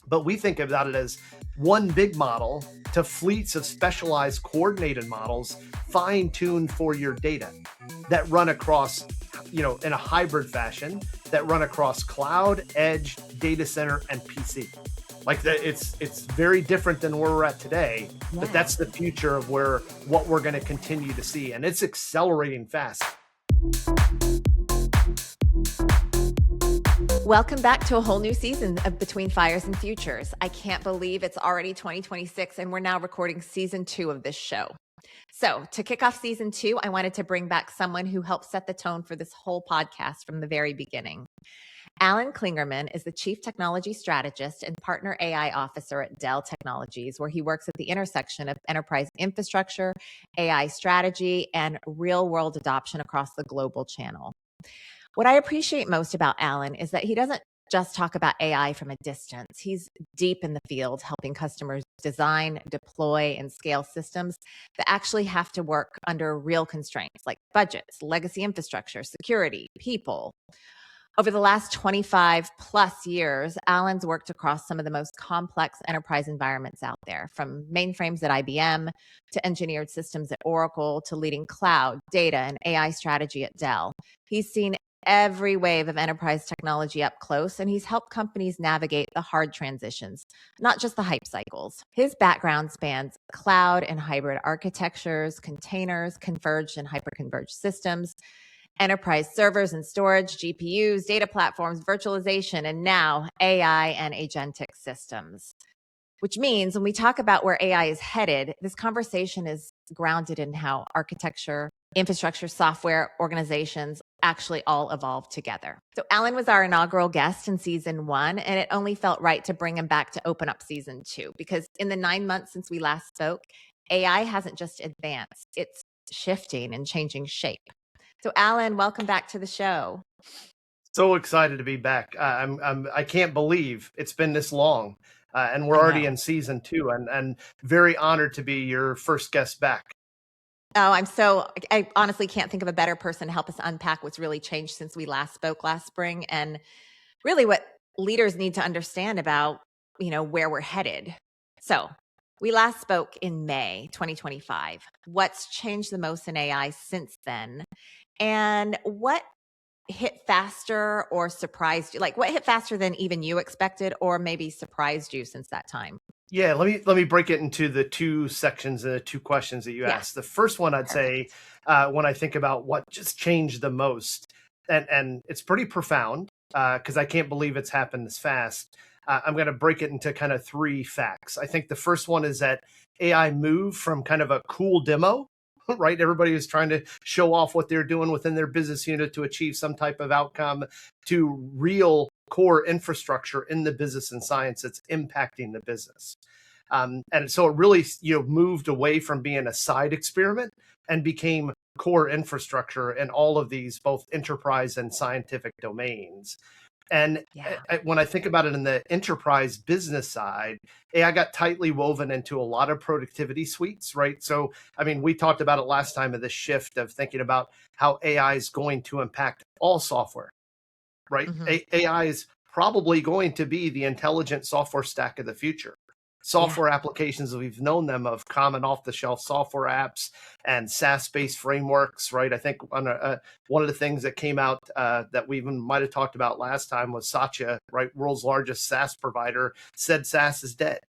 But we think about it as one big model to fleets of specialized coordinated models fine-tuned for your data that run across, in a hybrid fashion, that run across cloud, edge, data center, and PC. Like it's very different than where we're at today, but that's the future of what we're going to continue to see. And it's accelerating fast. Welcome back to a whole new season of Between Fires and Futures. I can't believe it's already 2026 and we're now recording season 2 of this show. So to kick off season 2, I wanted to bring back someone who helped set the tone for this whole podcast from the very beginning. Allen Clingerman is the Chief Technology Strategist and Partner AI Officer at Dell Technologies, where he works at the intersection of enterprise infrastructure, AI strategy, and real-world adoption across the global channel. What I appreciate most about Allen is that he doesn't just talk about AI from a distance. He's deep in the field, helping customers design, deploy, and scale systems that actually have to work under real constraints like budgets, legacy infrastructure, security, people. Over the last 25 plus years, Allen's worked across some of the most complex enterprise environments out there, from mainframes at IBM to engineered systems at Oracle to leading cloud, data, and AI strategy at Dell. He's seen every wave of enterprise technology up close, and he's helped companies navigate the hard transitions, not just the hype cycles. His background spans cloud and hybrid architectures, containers, converged and hyperconverged systems, enterprise servers and storage, GPUs, data platforms, virtualization, and now AI and agentic systems. Which means when we talk about where AI is headed, this conversation is grounded in how architecture, infrastructure, software, organizations actually all evolve together. So Allen was our inaugural guest in season 1, and it only felt right to bring him back to open up season 2, because in the 9 months since we last spoke, AI hasn't just advanced, it's shifting and changing shape. So Allen, welcome back to the show. So excited to be back. I can't believe it's been this long, and we're already in season 2, and very honored to be your first guest back. Oh, I honestly can't think of a better person to help us unpack what's really changed since we last spoke last spring, and really what leaders need to understand about, where we're headed. So we last spoke in May 2025. What's changed the most in AI since then? And what hit faster or surprised you? Like what hit faster than even you expected, or maybe surprised you since that time? Yeah, let me break it into the 2 sections and the 2 questions that you asked. The first one, I'd say, when I think about what just changed the most, and it's pretty profound because I can't believe it's happened this fast. I'm going to break it into kind of 3 facts. I think the first one is that AI moved from kind of a cool demo, right? Everybody was trying to show off what they're doing within their business unit to achieve some type of outcome, to real core infrastructure in the business and science that's impacting the business. And so it really, moved away from being a side experiment and became core infrastructure in all of these both enterprise and scientific domains. And when I think about it in the enterprise business side, AI got tightly woven into a lot of productivity suites, right? So, we talked about it last time of this shift of thinking about how AI is going to impact all software, right? Mm-hmm. AI is probably going to be the intelligent software stack of the future. Software applications, we've known them of common off-the-shelf software apps and SaaS-based frameworks, right? I think one of the things that came out that we even might have talked about last time was Satya, right? World's largest SaaS provider, said SaaS is dead,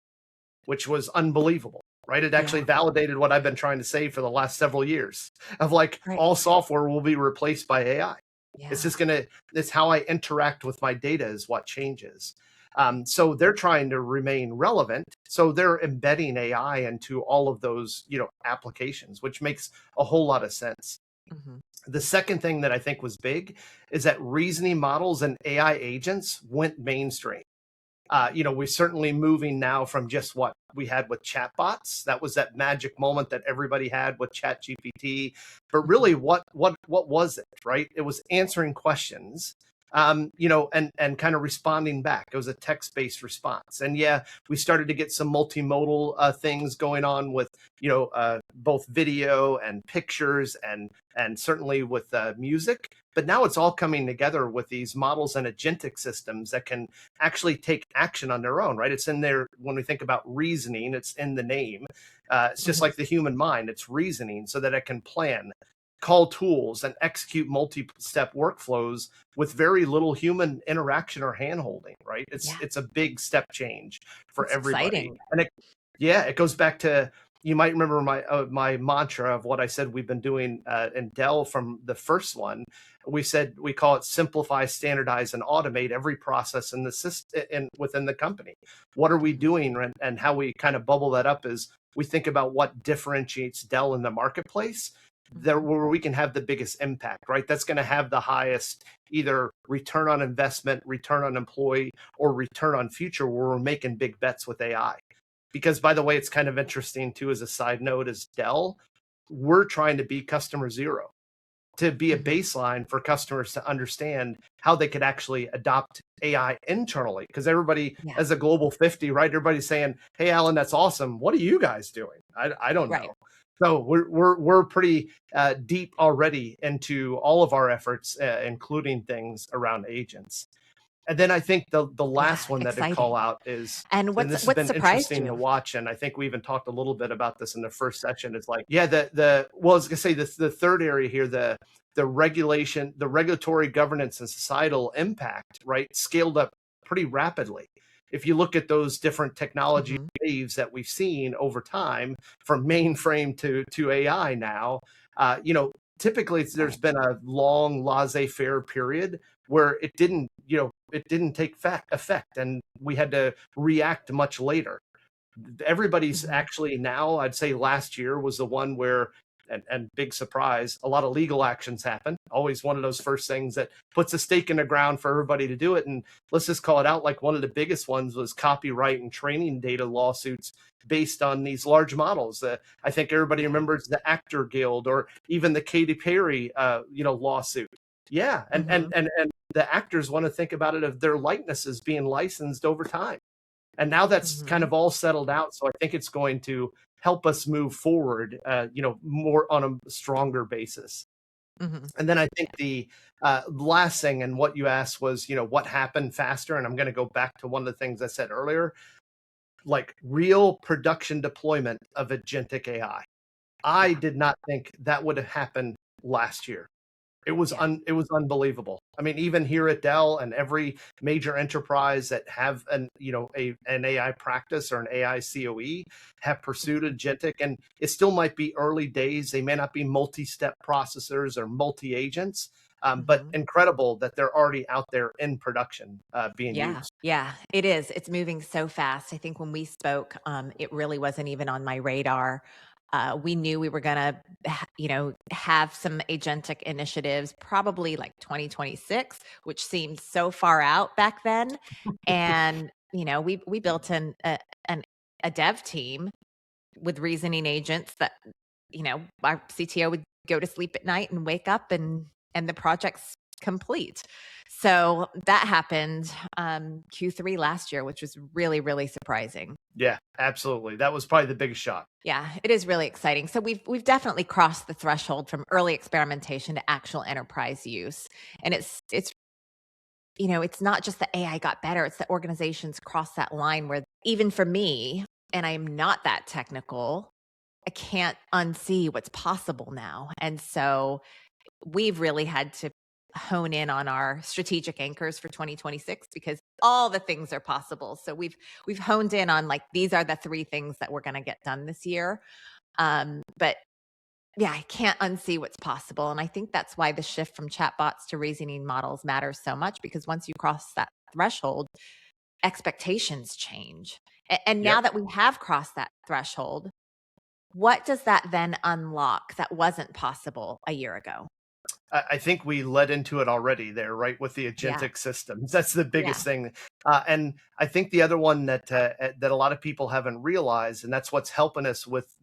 which was unbelievable, right? It actually validated what I've been trying to say for the last several years of all software will be replaced by AI. Yeah. It's how I interact with my data is what changes. So they're trying to remain relevant. So they're embedding AI into all of those, applications, which makes a whole lot of sense. Mm-hmm. The second thing that I think was big is that reasoning models and AI agents went mainstream. We're certainly moving now from just what we had with chatbots. That was that magic moment that everybody had with ChatGPT. But really, what was it, right? It was answering questions and kind of responding back. It was a text-based response. And yeah, we started to get some multimodal things going on with, both video and pictures and certainly with music. But now it's all coming together with these models and agentic systems that can actually take action on their own, right? It's in there when we think about reasoning, it's in the name. It's just like the human mind, it's reasoning so that it can plan, call tools, and execute multi-step workflows with very little human interaction or handholding, right? It's a big step change for It's everybody. exciting. And it goes back to, you might remember my mantra of what I said we've been doing in Dell from the first one. We said we call it simplify, standardize, and automate every process in the system within the company. What are we doing, and how we kind of bubble that up is we think about what differentiates Dell in the marketplace, there where we can have the biggest impact, right? That's going to have the highest either return on investment, return on employee, or return on future, where we're making big bets with AI. Because, by the way, it's kind of interesting too, as a side note, as Dell, we're trying to be customer zero, to be a baseline for customers to understand how they could actually adopt AI internally. Because everybody, as a global 50, right? Everybody's saying, "Hey, Alan, that's awesome. What are you guys doing?" I don't know. So we're pretty deep already into all of our efforts, including things around agents. And then I think the last one that I'd call out is, and this has been interesting to watch, and I think we even talked a little bit about this in the first section. It's like, I was gonna say the third area here, the regulation, the regulatory governance and societal impact, right, scaled up pretty rapidly. If you look at those different technology waves that we've seen over time, from mainframe to AI now, typically there's been a long laissez-faire period where it didn't take effect, and we had to react much later. Everybody's actually now, I'd say last year was the one where, and big surprise, a lot of legal actions happen. Always one of those first things that puts a stake in the ground for everybody to do it. And let's just call it out, like one of the biggest ones was copyright and training data lawsuits based on these large models. I think everybody remembers the Actor Guild, or even the Katy Perry lawsuit. Yeah. And the actors want to think about it of their likenesses being licensed over time. And now that's kind of all settled out. So I think it's going to help us move forward, more on a stronger basis. And then I think the last thing, and what you asked was, what happened faster? And I'm going to go back to one of the things I said earlier, like real production deployment of agentic AI. I did not think that would have happened last year. It was unbelievable. I mean, even here at Dell and every major enterprise that have an AI practice or an AI COE have pursued agentic, and it still might be early days. They may not be multi-step processors or multi-agents, but incredible that they're already out there in production being used. Yeah, it is. It's moving so fast. I think when we spoke, it really wasn't even on my radar. We knew we were going to, have some agentic initiatives, probably like 2026, which seemed so far out back then. And, we built a dev team with reasoning agents that, our CTO would go to sleep at night and wake up and the project's complete. So that happened Q3 last year, which was really, really surprising. Yeah, absolutely. That was probably the biggest shock. Yeah, it is really exciting. So we've definitely crossed the threshold from early experimentation to actual enterprise use. And it's not just the AI got better, it's the organizations cross that line where, even for me, and I'm not that technical, I can't unsee what's possible now. And so we've really had to hone in on our strategic anchors for 2026, because all the things are possible. So we've honed in on, like, these are the 3 things that we're going to get done this year. But yeah, I can't unsee what's possible. And I think that's why the shift from chatbots to reasoning models matters so much, because once you cross that threshold, expectations change. And now that we have crossed that threshold, what does that then unlock that wasn't possible a year ago? I think we led into it already there, right? With the Yeah. agentic systems, that's the Yeah. biggest thing. And I think the other one that a lot of people haven't realized, and that's what's helping us with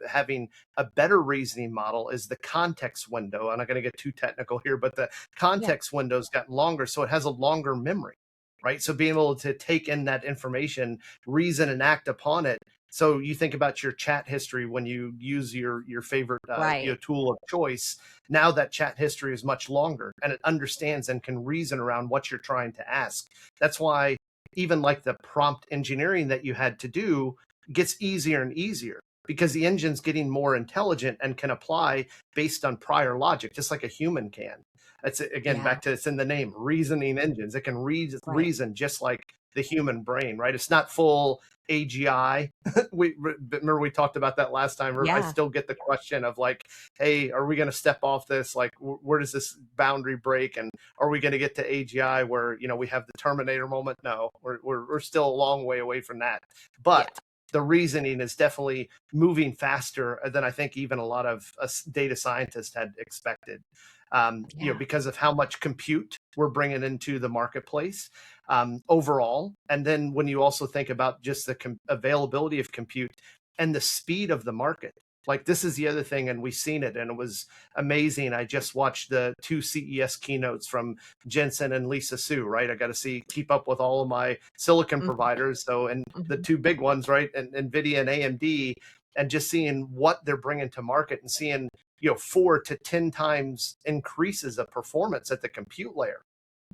having a better reasoning model, is the context window. I'm not going to get too technical here, but the Yeah. context window's gotten longer, so it has a longer memory, right? So being able to take in that information, reason, and act upon it. So you think about your chat history when you use your favorite Right. tool of choice. Now that chat history is much longer and it understands and can reason around what you're trying to ask. That's why even like the prompt engineering that you had to do gets easier and easier because the engine's getting more intelligent and can apply based on prior logic, just like a human can. That's again Yeah. back to it's in the name, reasoning engines. It can Right. reason just like the human brain, right? It's not full AGI. Remember we talked about that last time. I Yeah. still get the question of like, hey, are we going to step off this? Like, where does this boundary break? And are we going to get to AGI where, we have the Terminator moment? No, we're still a long way away from that. Yeah. But the reasoning is definitely moving faster than I think even a lot of us data scientists had expected. Yeah. Because of how much compute we're bringing into the marketplace overall. And then when you also think about just the availability of compute and the speed of the market, like this is the other thing, and we've seen it, and it was amazing. I just watched the 2 CES keynotes from Jensen and Lisa Su, right? I got to keep up with all of my silicon Mhm. providers. So, and the Mhm. two big ones, right? And NVIDIA and AMD, and just seeing what they're bringing to market and seeing, 4 to 10 times increases of performance at the compute layer.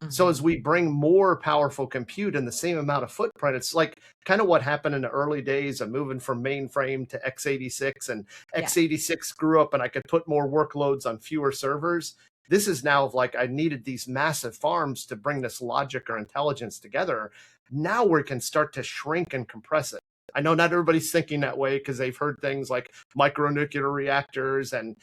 So as Mhm. we bring more powerful compute in the same amount of footprint, it's like kind of what happened in the early days of moving from mainframe to x86, and Yeah. x86 grew up and I could put more workloads on fewer servers. This is now of like I needed these massive farms to bring this logic or intelligence together. Now we can start to shrink and compress it. I know not everybody's thinking that way because they've heard things like micronuclear reactors and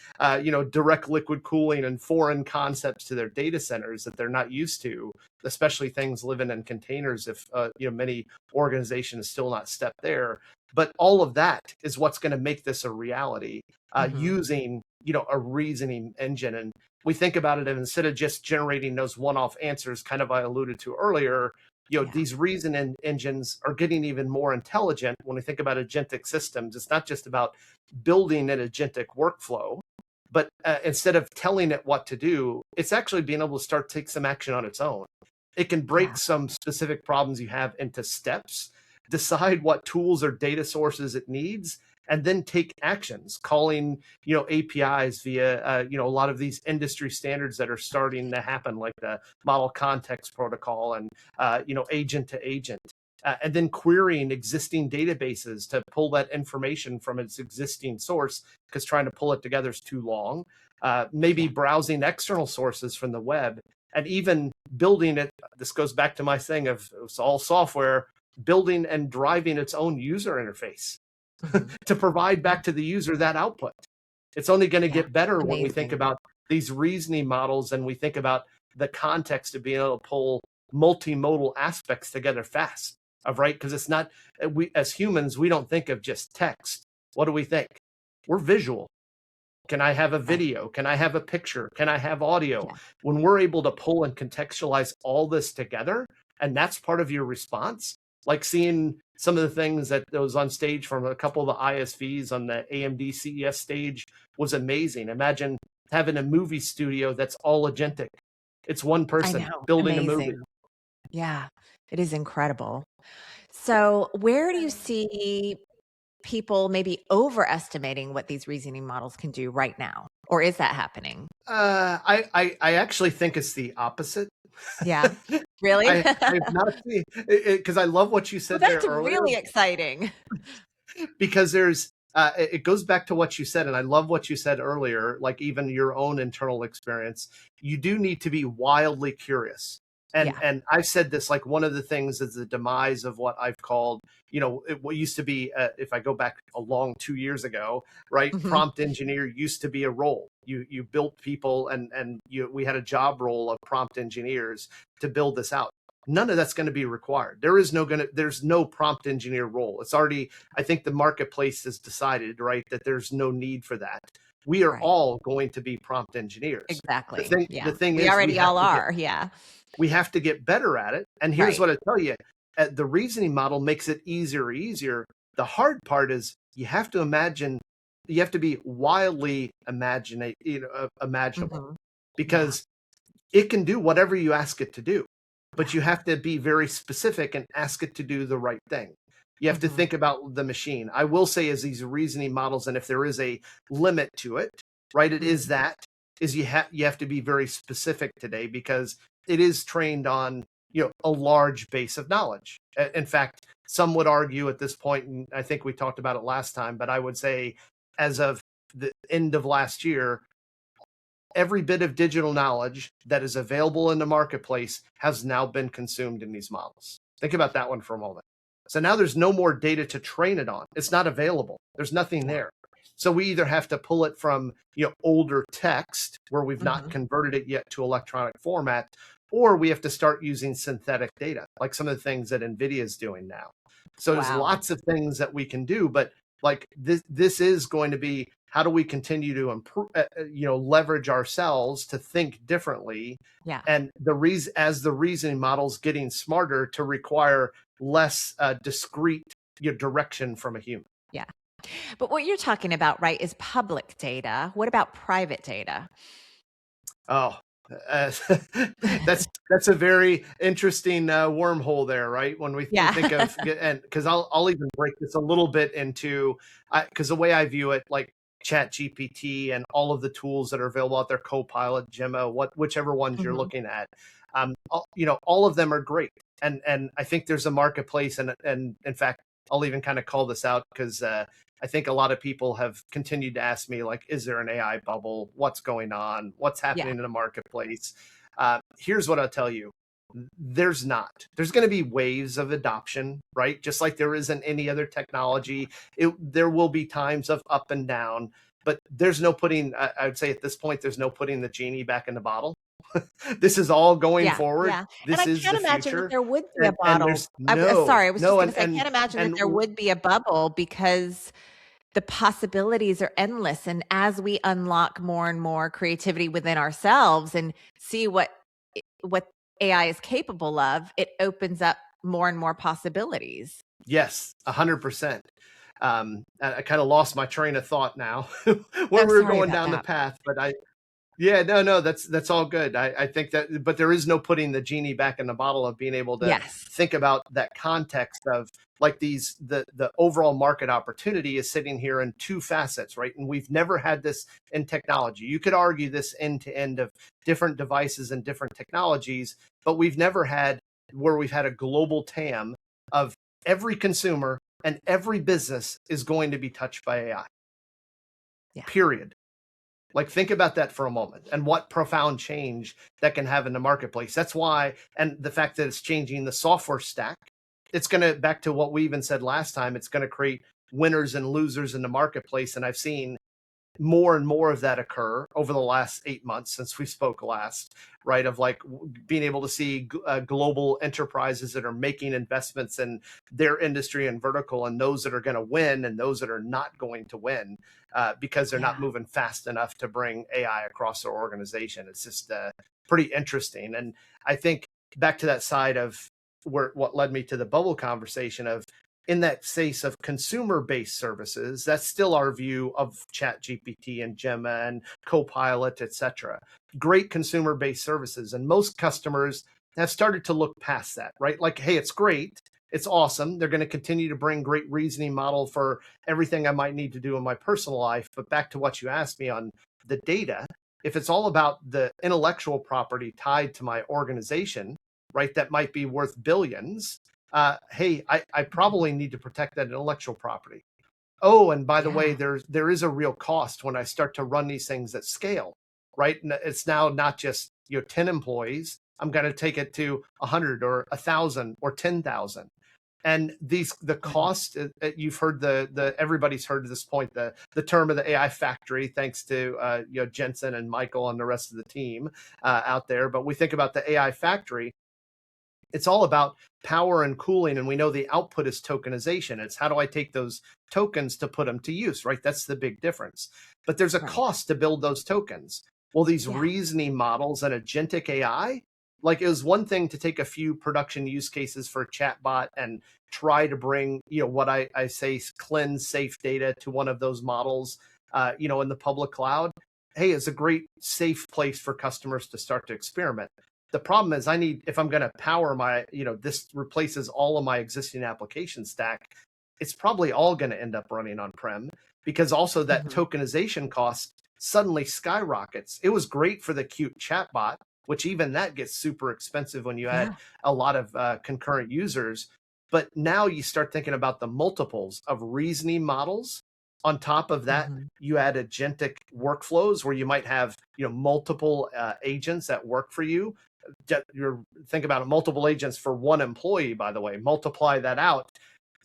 direct liquid cooling and foreign concepts to their data centers that they're not used to, especially things living in containers. If many organizations still not step there, but all of that is what's going to make this a reality Mhm. using a reasoning engine. And we think about it, and instead of just generating those one-off answers, kind of I alluded to earlier, Yeah. these reason engines are getting even more intelligent. When we think about agentic systems, it's not just about building an agentic workflow, but instead of telling it what to do, it's actually being able to start take some action on its own. It can break Yeah. some specific problems you have into steps, decide what tools or data sources it needs, and then take actions, calling APIs via a lot of these industry standards that are starting to happen, like the model context protocol and agent to agent. And then querying existing databases to pull that information from its existing source, because trying to pull it together is too long. Maybe Yeah. browsing external sources from the web, and even building it. This goes back to my thing of it's all software, building and driving its own user interface Mhm. to provide Yeah. back to the user that output. It's only going to Yeah. get better when we think Amazing. about these reasoning models and we think about the context of being able to pull multimodal aspects together fast. Of right, because it's not we as humans we don't think of just text. What do we think? We're visual. Can I have a Right. video? Can I have a picture? Can I have audio? Yeah. When we're able to pull and contextualize all this together, and that's part of your response, like seeing some of the things that was on stage from a couple of the ISVs on the AMD CES stage was amazing. Imagine having a movie studio that's all agentic. It's one I person know. building a movie. Amazing. Yeah. It is incredible. So, where do you see people maybe overestimating what these reasoning models can do right now? Or is that happening? I actually think it's the opposite. Yeah. Really? I have not seen it because I love what you Well, said there that's earlier, really exciting. because there's it goes back to what you said, and I love what you said earlier, like even your own internal experience. You do need to be wildly curious. Yeah. And I've said this, like one of the things is the demise of what I've called, what used to be, if I go back a long 2 years ago, right? Mhm. Prompt engineer used to be a role. You built people, and we had a job role of prompt engineers to build this out. None of that's going to be required. There's no prompt engineer role. It's already, I think the marketplace has decided, right, that there's no need for that. we are Right. all going to be prompt engineers. Exactly. The Yeah. thing We is, already all are. Yeah. we have to get better at it. And here's Right. what I tell you: the reasoning model makes it easier. The hard part is you have to imagine, you have to be wildly imaginable, Mhm. Yeah. because it can do whatever you ask it to do, but you have to be very specific and ask it to do the right thing. You have to Mhm. think about the machine. I will say, as these reasoning models, and if there is a limit to it, right, it is Mhm. that is you have to be very specific today, because it is trained on, a large base of knowledge. In fact, some would argue at this point, and I think we talked about it last time, but I would say as of the end of last year, every bit of digital knowledge that is available in the marketplace has now been consumed in these models. Think about that one for a moment. So now there's no more data to train it on. It's not available. There's nothing Yeah. there. So we either have to pull it from, older text where we've not Mhm. converted it yet to electronic format, or we have to start using synthetic data, like some of the things that NVIDIA is doing now. So there's Wow. lots of things that we can do, but like this is going to be, how do we continue to improve, leverage ourselves to think differently, Yeah. and as the reasoning model's getting smarter to require less discrete, direction from a human. Yeah. But what you're talking about, right, is public data. What about private data? Oh, uh, that's a very interesting wormhole there, right? When we Yeah. think of, and because I'll even break this a little bit into, because the way I view it, like Chat GPT and all of the tools that are available out there, Copilot, Gemma, whichever ones you're Mhm. looking at, all of them are great, and I think there's a marketplace, and in fact, I'll even kind of call this out, because I think a lot of people have continued to ask me, like, is there an AI bubble? What's going on? What's Yeah. happening in the marketplace? Here's what I'll tell you. There's not. There's going to be waves of adoption, right? Just like there is in any other technology. There will be times of up and down, but there's no putting, I would say at this point, there's no putting the genie back in the bottle. This is all going Yeah, forward. yeah, and This I is can't the imagine that future. there would be a And bottle. there's no, Sorry, I was just no, gonna say, I can't imagine that and there would be a bubble because the possibilities are endless, and as we unlock more and more creativity within ourselves and see what AI is capable of, it opens up more and more possibilities. yes, 100%. I kind of lost my train of thought now when Oh, we were sorry going about down the that. path, but yeah, no, that's all good. I think that, but there is no putting the genie back in the bottle of being able to Yes. think about that context of, like, the overall market opportunity is sitting here in two facets, right? And we've never had this in technology. You could argue this end to end of different devices and different technologies, but we've never had where we've had a global TAM of every consumer and every business is going to be touched by AI. Yeah. Period. Like, think about that for a moment, and what profound change that can have in the marketplace. That's why, and the fact that it's changing the software stack, it's going to, back to what we even said last time, it's going to create winners and losers in the marketplace. And I've seen more and more of that occur over the last 8 months since we spoke last, right? Of like being able to see global enterprises that are making investments in their industry and vertical, and those that are going to win and those that are not going to win, because they're not Yeah. moving fast enough to bring AI across their organization. It's just pretty interesting. And I think back to that side of what led me to the bubble conversation of, in that space of consumer-based services, that's still our view of Chat GPT and Gemma and Copilot, et cetera. Great consumer-based services. And most customers have started to look past that, right? Like, hey, it's great. It's awesome. They're going to continue to bring great reasoning model for everything I might need to do in my personal life. But back to what you asked me on the data, if it's all about the intellectual property tied to my organization, right, that might be worth billions, hey, I Mhm. probably need to protect that intellectual property. Oh, and by the way, Yeah. there is a real cost when I start to run these things at scale, right? And it's now not just 10 employees. I'm going to take it to 100 or 1,000 or 10,000. And the Right. cost, you've heard the everybody's heard at this point the term of the AI factory, thanks to Jensen and Michael and the rest of the team out there. But we think about the AI factory. It's all about power and cooling, and we know the output is tokenization. It's how do I take those tokens to put them to use, right? That's the big difference. But there's a Right. cost to build those tokens. Well, these Yeah. reasoning models and agentic AI, like, it was one thing to take a few production use cases for a chatbot and try to bring, what I say, cleanse safe data to one of those models, in the public cloud. Hey, it's a great safe place for customers to start to experiment. The problem is if I'm going to power my, this replaces all of my existing application stack, it's probably all going to end up running on-prem, because also that tokenization cost suddenly skyrockets. It was great for the cute chatbot, which even that gets super expensive when you add a lot of concurrent users. But now you start thinking about the multiples of reasoning models. On top of that, you add agentic workflows where you might have, multiple agents that work for you. Think about it, multiple agents for one employee, by the way, multiply that out.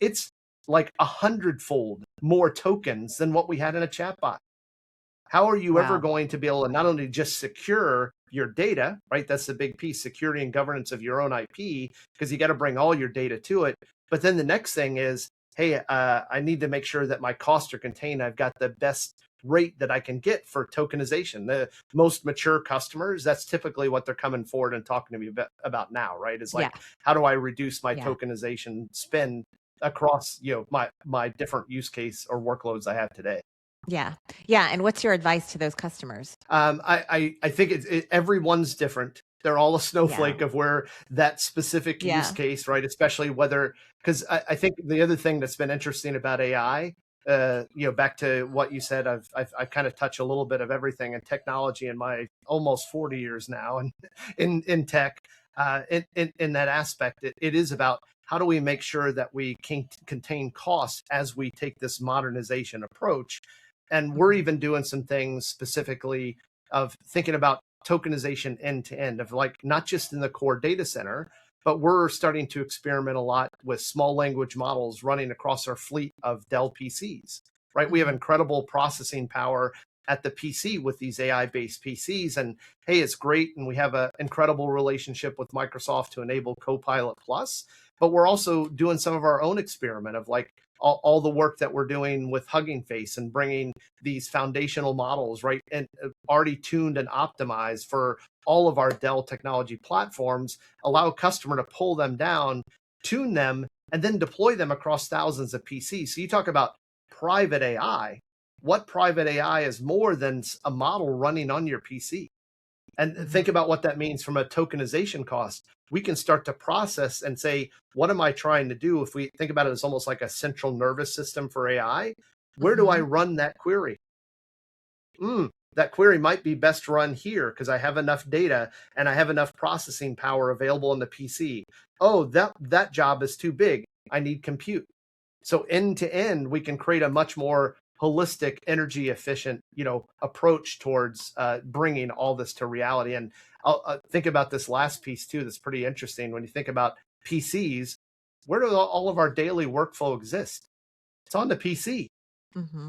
It's like 100-fold more tokens than what we had in a chatbot. How are you ever going to be able to not only just secure your data, right? That's the big piece, security and governance of your own IP, because you got to bring all your data to it. But then the next thing is, hey, I need to make sure that my costs are contained. I've got the best rate that I can get for tokenization. The most mature customers, that's typically what they're coming forward and talking to me about now, right? Is like, how do I reduce my tokenization spend across, my different use case or workloads I have today? Yeah. Yeah. And what's your advice to those customers? I think everyone's different. They're all a snowflake of where that specific use case, right? Especially because I think the other thing that's been interesting about AI, back to what you said, I've kind of touched a little bit of everything in technology in my almost 40 years now, and in tech, in that aspect, it is about how do we make sure that we can contain costs as we take this modernization approach. And we're even doing some things specifically of thinking about tokenization end to end, of like not just in the core data center, but we're starting to experiment a lot with small language models running across our fleet of Dell PCs, right? We have incredible processing power at the PC with these AI-based PCs. And hey, it's great. And we have an incredible relationship with Microsoft to enable Copilot Plus, but we're also doing some of our own experiment of like all the work that we're doing with Hugging Face and bringing these foundational models, right, and already tuned and optimized for all of our Dell technology platforms, allow a customer to pull them down, tune them, and then deploy them across thousands of PCs. So you talk about private AI. What private AI is more than a model running on your PC? And think about what that means from a tokenization cost. We can start to process and say, what am I trying to do? If we think about it as almost like a central nervous system for AI, where do I run that query? That query might be best run here because I have enough data and I have enough processing power available in the PC. Oh, that job is too big. I need compute. So end to end, we can create a much more holistic, energy efficient, approach towards bringing all this to reality. And I'll think about this last piece too. That's pretty interesting. When you think about PCs, where do all of our daily workflow exist? It's on the PC.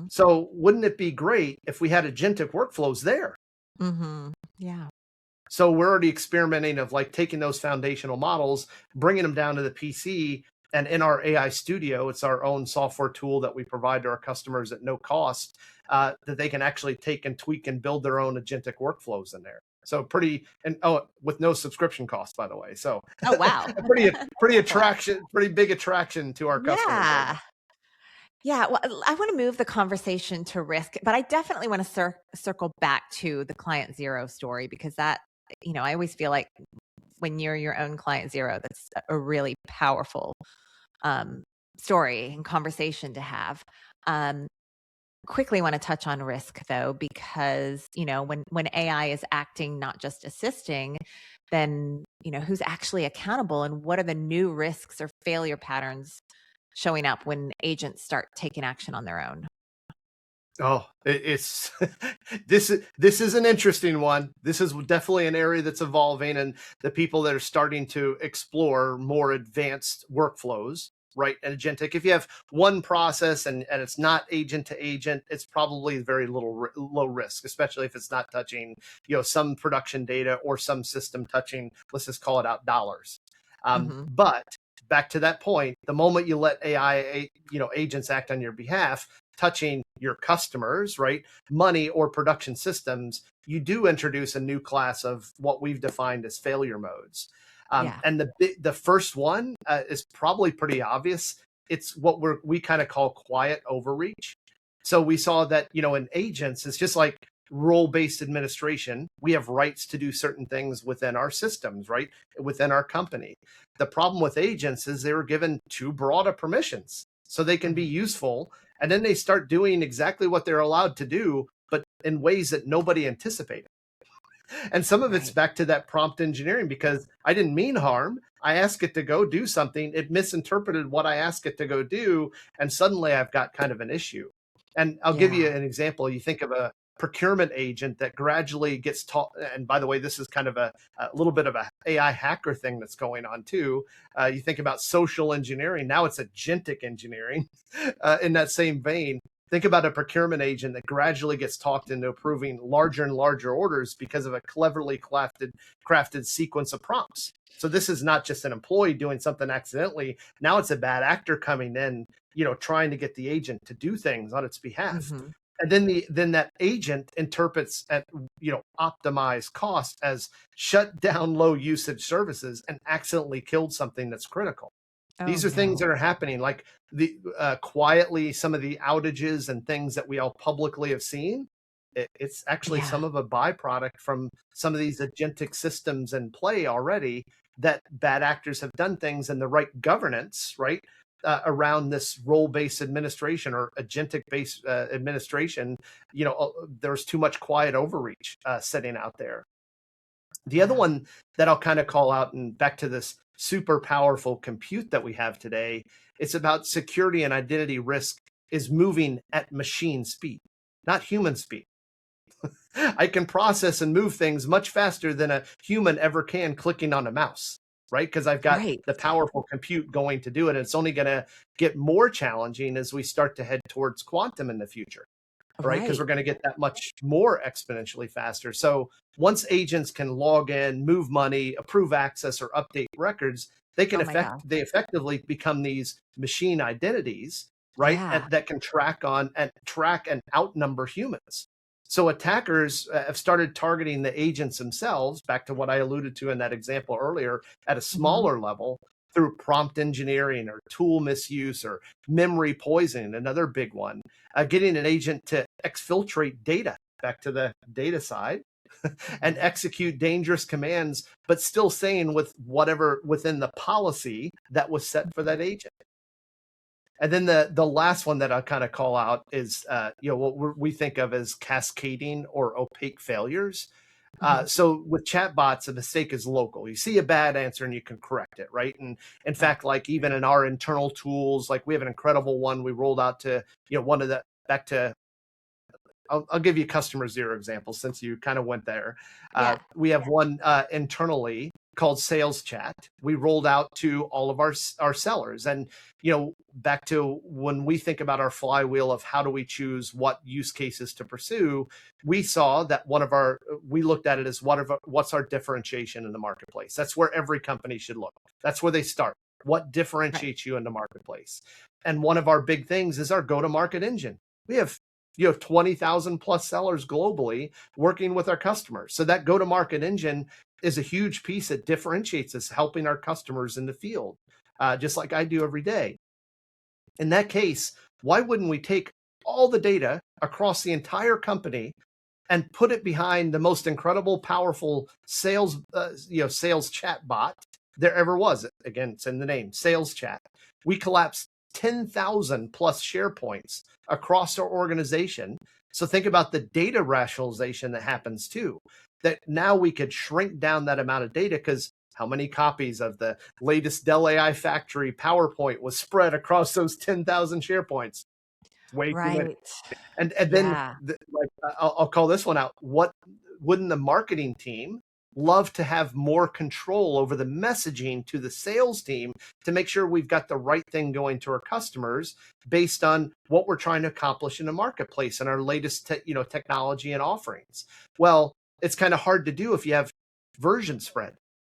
So wouldn't it be great if we had agentic workflows there? Yeah. So we're already experimenting of like taking those foundational models, bringing them down to the PC. And in our AI studio, it's our own software tool that we provide to our customers at no cost, that they can actually take and tweak and build their own agentic workflows in there. So with no subscription cost, by the way. So wow. pretty big attraction to our customers. Yeah, well, I want to move the conversation to risk, but I definitely want to circle back to the client zero story, because that, I always feel like when you're your own client zero, that's a really powerful story and conversation to have. Quickly want to touch on risk though, because, when AI is acting, not just assisting, then, who's actually accountable, and what are the new risks or failure patterns showing up when agents start taking action on their own? Oh, it's this is an interesting one. This is definitely an area that's evolving, and the people that are starting to explore more advanced workflows, right? And agentic. If you have one process and it's not agent to agent, it's probably very low risk, especially if it's not touching, some production data or some system touching, let's just call it out, dollars. Hmm. But back to that point, the moment you let AI, agents act on your behalf, touching your customers, right, money or production systems, you do introduce a new class of what we've defined as failure modes. Yeah. And the first one is probably pretty obvious. It's what we kind of call quiet overreach. So we saw that, in agents, it's just like role-based administration. We have rights to do certain things within our systems, right? Within our company. The problem with agents is they were given too broad of permissions so they can be Mhm. useful. And then they start doing exactly what they're allowed to do, but in ways that nobody anticipated. And some of it's Right. back to that prompt engineering because I didn't mean harm. I asked it to go do something. It misinterpreted what I asked it to go do. And suddenly I've got kind of an issue. And I'll give you Yeah. an example. You think of a procurement agent that gradually gets taught. And by the way, this is kind of a little bit of a AI hacker thing that's going on too. You think about social engineering. Now it's agentic engineering in that same vein. Think about a procurement agent that gradually gets talked into approving larger and larger orders because of a cleverly crafted sequence of prompts. So this is not just an employee doing something accidentally. Now it's a bad actor coming in, trying to get the agent to do things on its behalf. Hmm. And then that agent interprets at optimize cost as shut down low usage services and accidentally killed something that's critical. Oh These are things that no. are happening, like the quietly some of the outages and things that we all publicly have seen. It's actually Yeah. some of a byproduct from some of these agentic systems in play already that bad actors have done things and the right governance, right, around this role-based administration or agentic-based administration. There's too much quiet overreach sitting out there. The other Yeah. one that I'll kind of call out, and back to this super powerful compute that we have today, it's about security and identity risk is moving at machine speed, not human speed. I can process and move things much faster than a human ever can clicking on a mouse, right? Because I've got Right. the powerful compute going to do it. And it's only going to get more challenging as we start to head towards quantum in the future, right? Because we're Right. going to get that much more exponentially faster. So once agents can log in, move money, approve access, or update records, Oh my God. they effectively become these machine identities, right? Yeah. And that can track and outnumber humans. So attackers have started targeting the agents themselves, back to what I alluded to in that example earlier, at a Hmm. smaller level through prompt engineering or tool misuse or memory poisoning, another big one. Getting an agent to exfiltrate data, back to the data side, and Hmm. execute dangerous commands, but still staying with whatever within the policy that was set for that agent. And then the last one that I kind of call out is what we think of as cascading or opaque failures. Hmm. So with chatbots, a mistake is local. You see a bad answer and you can correct it, right? And in Right. fact, like even in our internal tools, like we have an incredible one we rolled out to one of the back to I'll give you customer zero examples since you kind of went there. Yeah. We have one internally called Sales Chat. We rolled out to all of our sellers, and back to when we think about our flywheel of how do we choose what use cases to pursue, we saw that we looked at it as what's our differentiation in the marketplace. That's where every company should look. That's where they start. What Right. differentiates you in the marketplace? And one of our big things is our go-to-market engine. We have 20,000 plus sellers globally working with our customers. So that go to market engine is a huge piece that differentiates us, helping our customers in the field, just like I do every day. In that case, why wouldn't we take all the data across the entire company and put it behind the most incredible, powerful sales chat bot there ever was? Again, it's in the name, sales chat. We collapsed 10,000 plus SharePoints across our organization. So think about the data rationalization that happens too. That now we could shrink down that amount of data because how many copies of the latest Dell AI Factory PowerPoint was spread across those 10,000 SharePoints? Way too many. Right. And then Yeah. I'll call this one out. What wouldn't the marketing team love to have more control over the messaging to the sales team to make sure we've got the right thing going to our customers based on what we're trying to accomplish in the marketplace and our latest technology and offerings? Well, it's kind of hard to do if you have version spread.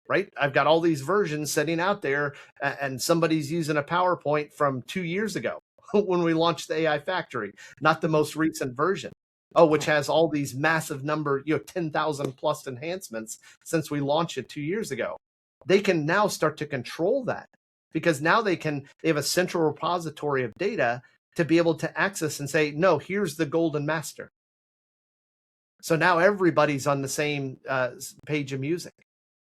right? I've got all these versions sitting out there, and somebody's using a PowerPoint from 2 years ago when we launched the AI Factory, not the most recent version. Oh, which has all these massive number, 10,000 plus enhancements since we launched it 2 years ago. They can now start to control that, because now they have a central repository of data to be able to access and say, no, here's the golden master. So now everybody's on the same page of music.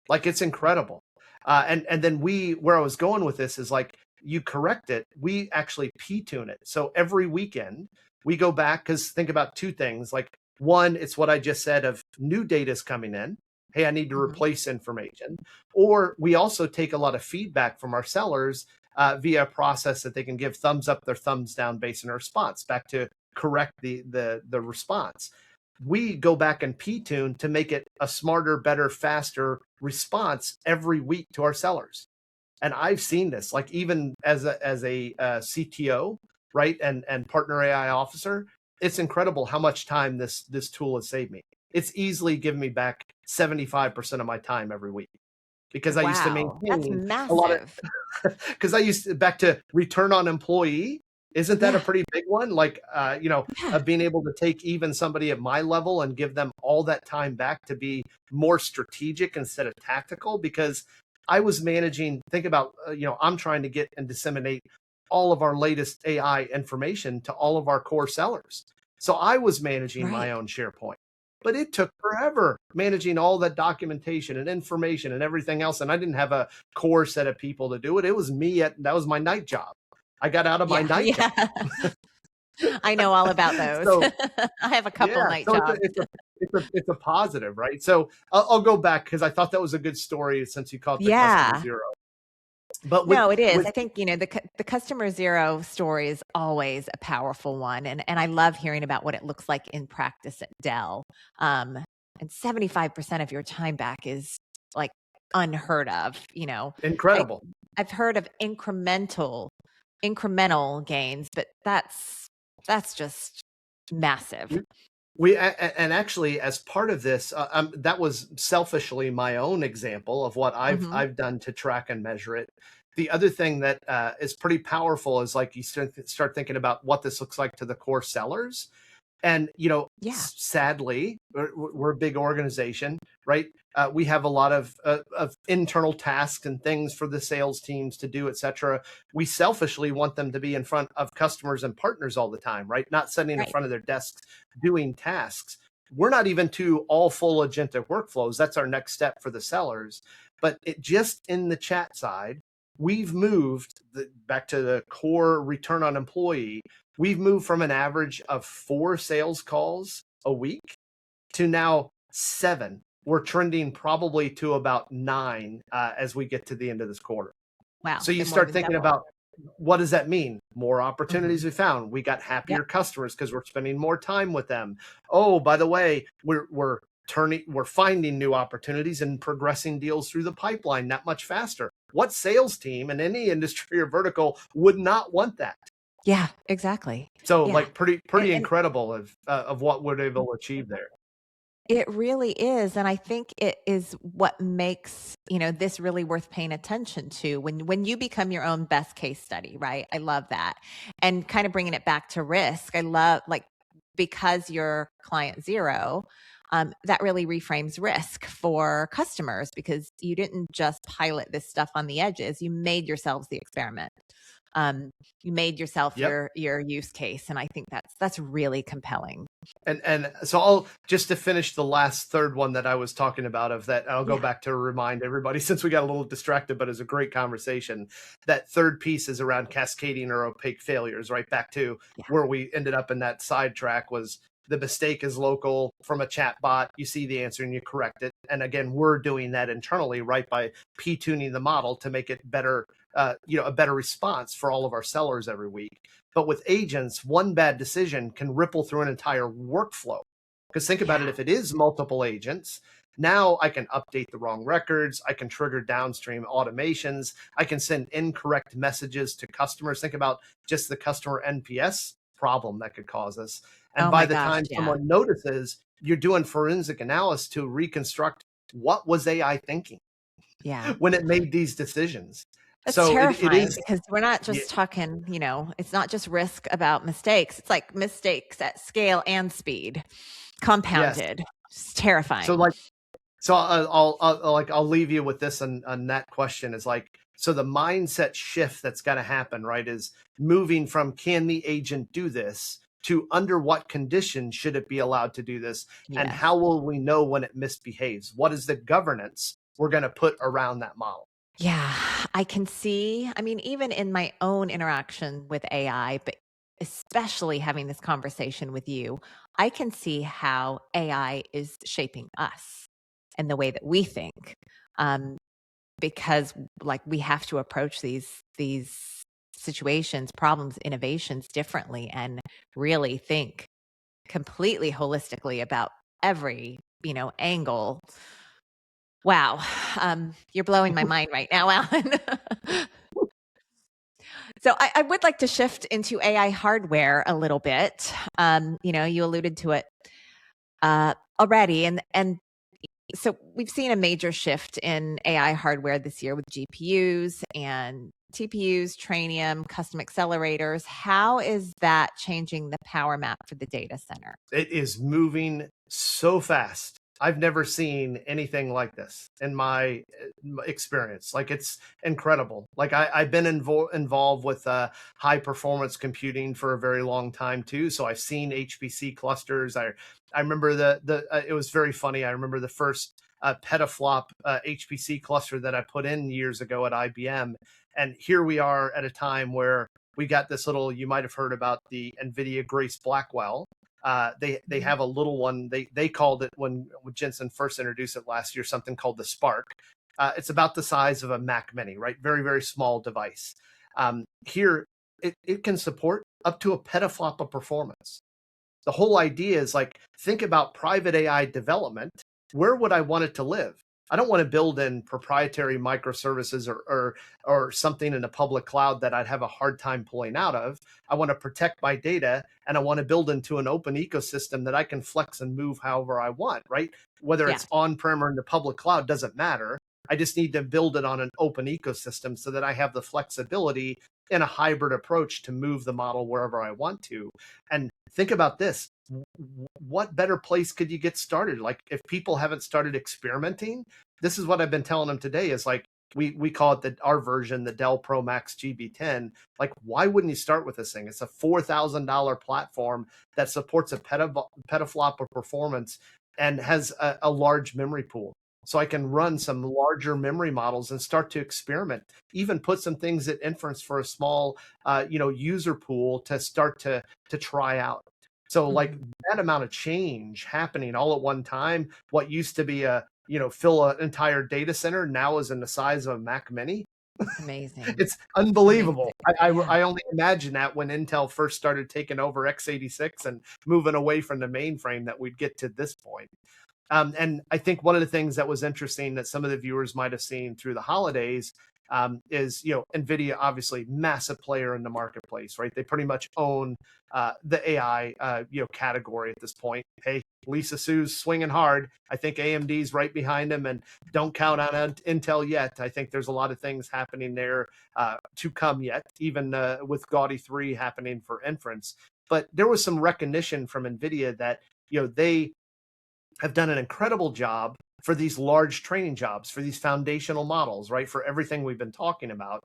Like, it's incredible. And then where I was going with this is, like, you correct it, we actually P-tune it. So every weekend we go back, because think about two things. Like, one, it's what I just said of new data is coming in. Hey, I need to replace information. Or we also take a lot of feedback from our sellers via a process that they can give thumbs up, their thumbs down based on a response, back to correct the response. We go back and P-tune to make it a smarter, better, faster response every week to our sellers. And I've seen this, like, even as a CTO, right, and partner AI officer, it's incredible how much time this tool has saved me. It's easily given me back 75% of my time every week, because I used to maintain a lot of, because I used to, back to return on employee. Isn't that a pretty big one? Like, being able to take even somebody at my level and give them all that time back to be more strategic instead of tactical, because I was managing, think about, I'm trying to get and disseminate all of our latest AI information to all of our core sellers. So I was managing my own SharePoint, but it took forever managing all that documentation and information and everything else. And I didn't have a core set of people to do it. It was me. That was my night job. I got out of my night job. I know all about those. So, I have a couple night jobs. It's a positive, right? So I'll go back, because I thought that was a good story, since you called it the customer zero. But it is. I think, the customer zero story is always a powerful one. And I love hearing about what it looks like in practice at Dell. And 75% of your time back is, like, unheard of, Incredible. I've heard of incremental gains, but that's just massive. And actually, as part of this, that was selfishly my own example of what I've done to track and measure it. The other thing that is pretty powerful is, like, you start thinking about what this looks like to the core sellers. And, sadly, we're a big organization, right? We have a lot of internal tasks and things for the sales teams to do, et cetera. We selfishly want them to be in front of customers and partners all the time, right? Not sitting in front of their desks doing tasks. We're not even to all full agentic workflows. That's our next step for the sellers. But it just in the chat side, we've moved back to the core return on employee. We've moved from an average of 4 sales calls a week to now 7. We're trending probably to about 9 as we get to the end of this quarter. Wow. So you start thinking about, what does that mean? More opportunities we found. We got happier customers because we're spending more time with them. Oh, by the way, we're finding new opportunities and progressing deals through the pipeline that much faster. What sales team in any industry or vertical would not want that? Yeah, exactly. So like pretty incredible of what we're able to achieve there. It really is. And I think it is what makes, this really worth paying attention to when you become your own best case study, right? I love that. And kind of bringing it back to risk. I love, like, because you're client zero, that really reframes risk for customers, because you didn't just pilot this stuff on the edges. You made yourselves the experiment. You made yourself your use case. And I think that's really compelling. And so I'll just to finish the last third one that I was talking about of that, I'll go back to remind everybody, since we got a little distracted, but it's a great conversation. That third piece is around cascading or opaque failures, right? Back to where we ended up in that sidetrack was the mistake is local from a chat bot. You see the answer and you correct it. And again, we're doing that internally, right? By P-tuning the model to make it better, a better response for all of our sellers every week. But with agents, one bad decision can ripple through an entire workflow. Because think about it, if it is multiple agents, now I can update the wrong records. I can trigger downstream automations. I can send incorrect messages to customers. Think about just the customer NPS problem that could cause us. And by the time someone notices, you're doing forensic analysis to reconstruct what was AI thinking. Yeah. when it made these decisions. That's So it terrifying is, because we're not yeah, just talking, it's not just risk about mistakes. It's like mistakes at scale and speed yes. compounded. It's So terrifying. like, so I'll leave you with this on that question is like, so the mindset shift that's got to happen, right, is moving from can the agent do this to under what conditions should it be allowed to do this, and Yes. how will we know when it misbehaves? What is the governance we're going to put around that model? Yeah, I can see. I mean, even in my own interaction with AI, but especially having this conversation with you, I can see how AI is shaping us and the way that we think. Um, because like we have to approach these situations, problems, innovations differently and really think completely holistically about every, angle. Wow. You're blowing my mind right now, Alan. So I would like to shift into AI hardware a little bit. You alluded to it already, and so we've seen a major shift in AI hardware this year with GPUs and TPUs, Trainium, custom accelerators. How is that changing the power map for the data center? It is moving so fast. I've never seen anything like this in my experience. Like, it's incredible. Like, I've been involved with high performance computing for a very long time too. So I've seen HPC clusters. I remember it was very funny. I remember the first petaflop HPC cluster that I put in years ago at IBM. And here we are at a time where we got this little, you might have heard about the NVIDIA Grace Blackwell. They have a little one. They called it, when Jensen first introduced it last year, something called the Spark. It's about the size of a Mac Mini, right? Very, very small device. Here, it can support up to a petaflop of performance. The whole idea is like, think about private AI development. Where would I want it to live? I don't want to build in proprietary microservices or something in a public cloud that I'd have a hard time pulling out of. I want to protect my data, and I want to build into an open ecosystem that I can flex and move however I want, right? Whether Yeah. it's on-prem or in the public cloud doesn't matter. I just need to build it on an open ecosystem so that I have the flexibility in a hybrid approach to move the model wherever I want to. And think about this. What better place could you get started? Like, if people haven't started experimenting, this is what I've been telling them today is like, we call it our version, the Dell Pro Max GB10. Like, why wouldn't you start with this thing? It's a $4,000 platform that supports a petaflop of performance and has a large memory pool. So I can run some larger memory models and start to experiment, even put some things at inference for a small, user pool to start to try out. So like, that amount of change happening all at one time, what used to be fill an entire data center now is in the size of a Mac Mini. Amazing. It's unbelievable. Amazing. I only imagine that when Intel first started taking over x86 and moving away from the mainframe, that we'd get to this point. And I think one of the things that was interesting that some of the viewers might have seen through the holidays is, NVIDIA, obviously massive player in the marketplace, right? They pretty much own the AI, category at this point. Hey, Lisa Su's swinging hard. I think AMD's right behind him, and don't count on Intel yet. I think there's a lot of things happening there to come yet, even with Gaudi 3 happening for inference. But there was some recognition from NVIDIA that, they have done an incredible job for these large training jobs, for these foundational models, right? For everything we've been talking about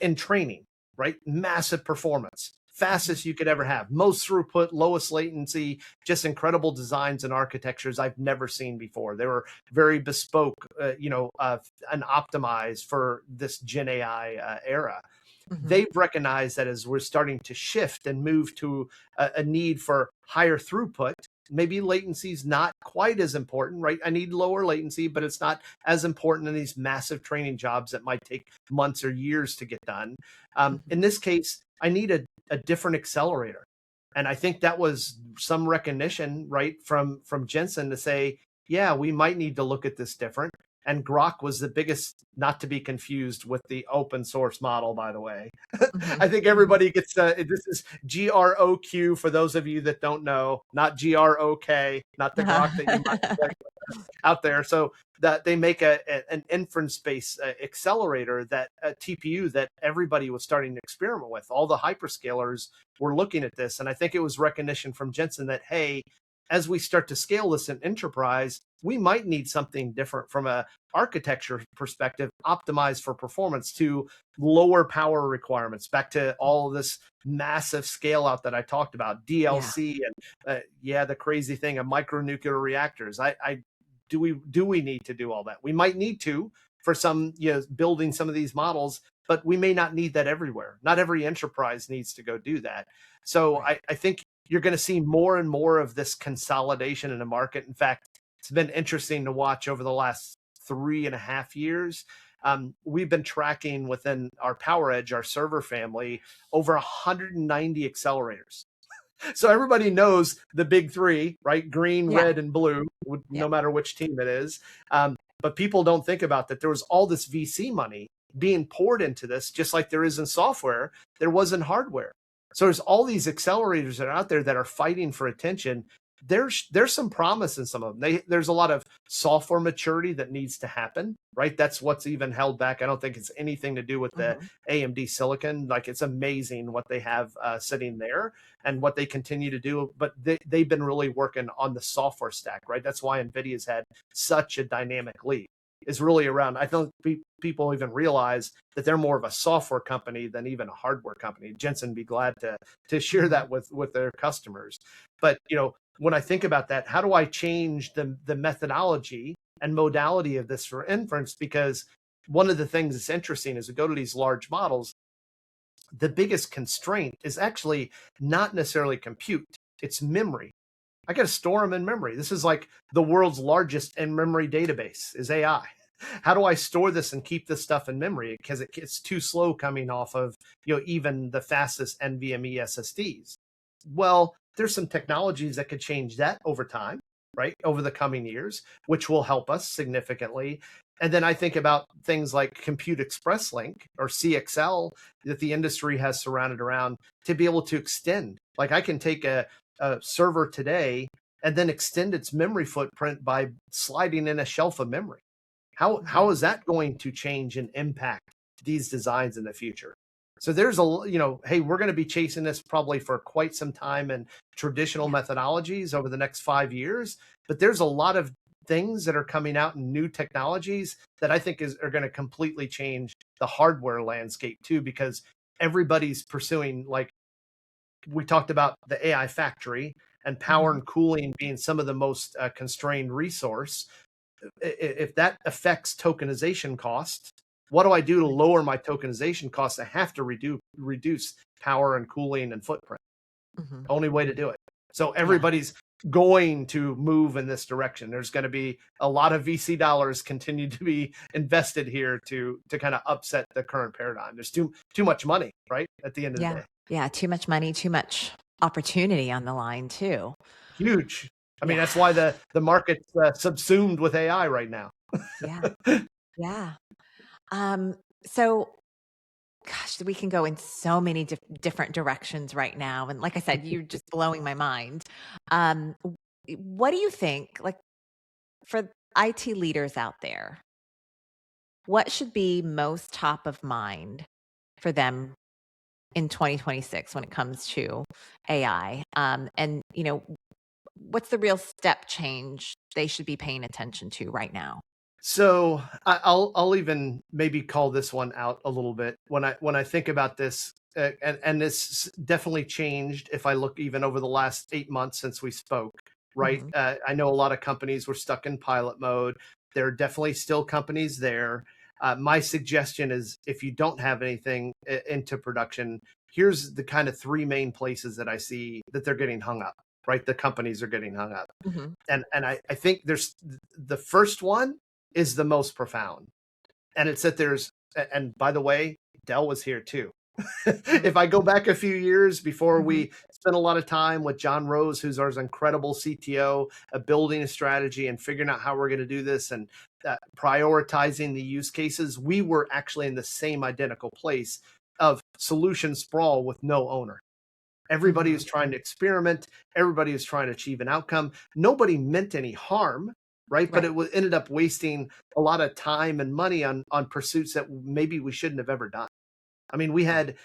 in training, right? Massive performance, fastest you could ever have, most throughput, lowest latency, just incredible designs and architectures I've never seen before. They were very bespoke, and optimized for this Gen AI era. They've recognized that as we're starting to shift and move to a need for higher throughput, maybe latency is not quite as important, right? I need lower latency, but it's not as important in these massive training jobs that might take months or years to get done. In this case, I need a different accelerator. And I think that was some recognition, right, from Jensen to say, yeah, we might need to look at this different. And Grok was the biggest, not to be confused with the open source model, by the way. I think everybody gets this is GROQ for those of you that don't know, not GROK, not the Grok that you might think out there. So that they make an inference-based accelerator, that a TPU that everybody was starting to experiment with. All the hyperscalers were looking at this, and I think it was recognition from Jensen that, hey, as we start to scale this in enterprise, we might need something different from a architecture perspective, optimized for performance, to lower power requirements, back to all of this massive scale out that I talked about, DLC, and the crazy thing of micronuclear reactors. Do we need to do all that? We might need to for some, building some of these models, but we may not need that everywhere. Not every enterprise needs to go do that. So I think you're going to see more and more of this consolidation in the market. In fact, it's been interesting to watch over the last 3.5 years. We've been tracking within our PowerEdge, our server family, over 190 accelerators. So everybody knows the big three, right? Green, red, and blue, no matter which team it is. But people don't think about that. There was all this VC money being poured into this, just like there is in software, there was in hardware. So there's all these accelerators that are out there that are fighting for attention. There's some promise in some of them. There's a lot of software maturity that needs to happen, right? That's what's even held back. I don't think it's anything to do with the AMD silicon. Like, it's amazing what they have sitting there and what they continue to do. But they've been really working on the software stack, right? That's why NVIDIA's had such a dynamic leap. Is really around. I don't think people even realize that they're more of a software company than even a hardware company. Jensen be glad to share that with their customers. But when I think about that, how do I change the methodology and modality of this for inference? Because one of the things that's interesting is we go to these large models, the biggest constraint is actually not necessarily compute, it's memory. I got to store them in memory. This is like the world's largest in-memory database is AI. How do I store this and keep this stuff in memory? Because it gets too slow coming off of even the fastest NVMe SSDs. Well, there's some technologies that could change that over time, right? Over the coming years, which will help us significantly. And then I think about things like Compute Express Link or CXL that the industry has surrounded around to be able to extend. Like, I can take a server today and then extend its memory footprint by sliding in a shelf of memory. How is that going to change and impact these designs in the future? So there's hey, we're going to be chasing this probably for quite some time in traditional methodologies over the next 5 years. But there's a lot of things that are coming out in new technologies that I think are going to completely change the hardware landscape too, because everybody's pursuing, like we talked about, the AI factory and power and cooling being some of the most constrained resource. If that affects tokenization costs, what do I do to lower my tokenization costs? I have to reduce power and cooling and footprint. Only way to do it. So everybody's going to move in this direction. There's going to be a lot of VC dollars continue to be invested here to kind of upset the current paradigm. There's too much money, right? At the end of the day. Yeah, too much money, too much opportunity on the line too. Huge. I mean, that's why the market's subsumed with AI right now. Yeah. So, gosh, we can go in so many different directions right now. And like I said, you're just blowing my mind. What do you think, like, for IT leaders out there, what should be most top of mind for them in 2026 when it comes to AI? And, what's the real step change they should be paying attention to right now? So I'll even maybe call this one out a little bit when I think about this, and this definitely changed if I look even over the last 8 months since we spoke, right? I know a lot of companies were stuck in pilot mode. There are definitely still companies there. My suggestion is, if you don't have anything into production, here's the kind of 3 main places that I see that they're getting hung up, right? The companies are getting hung up. And I think there's the first one is the most profound. And it's that and by the way, Dell was here too. If I go back a few years before we spent a lot of time with John Rose, who's our incredible CTO, building a strategy and figuring out how we're going to do this and prioritizing the use cases, we were actually in the same identical place of solution sprawl with no owner. Everybody is trying to experiment. Everybody is trying to achieve an outcome. Nobody meant any harm, right? But it ended up wasting a lot of time and money on pursuits that maybe we shouldn't have ever done. I mean, we had,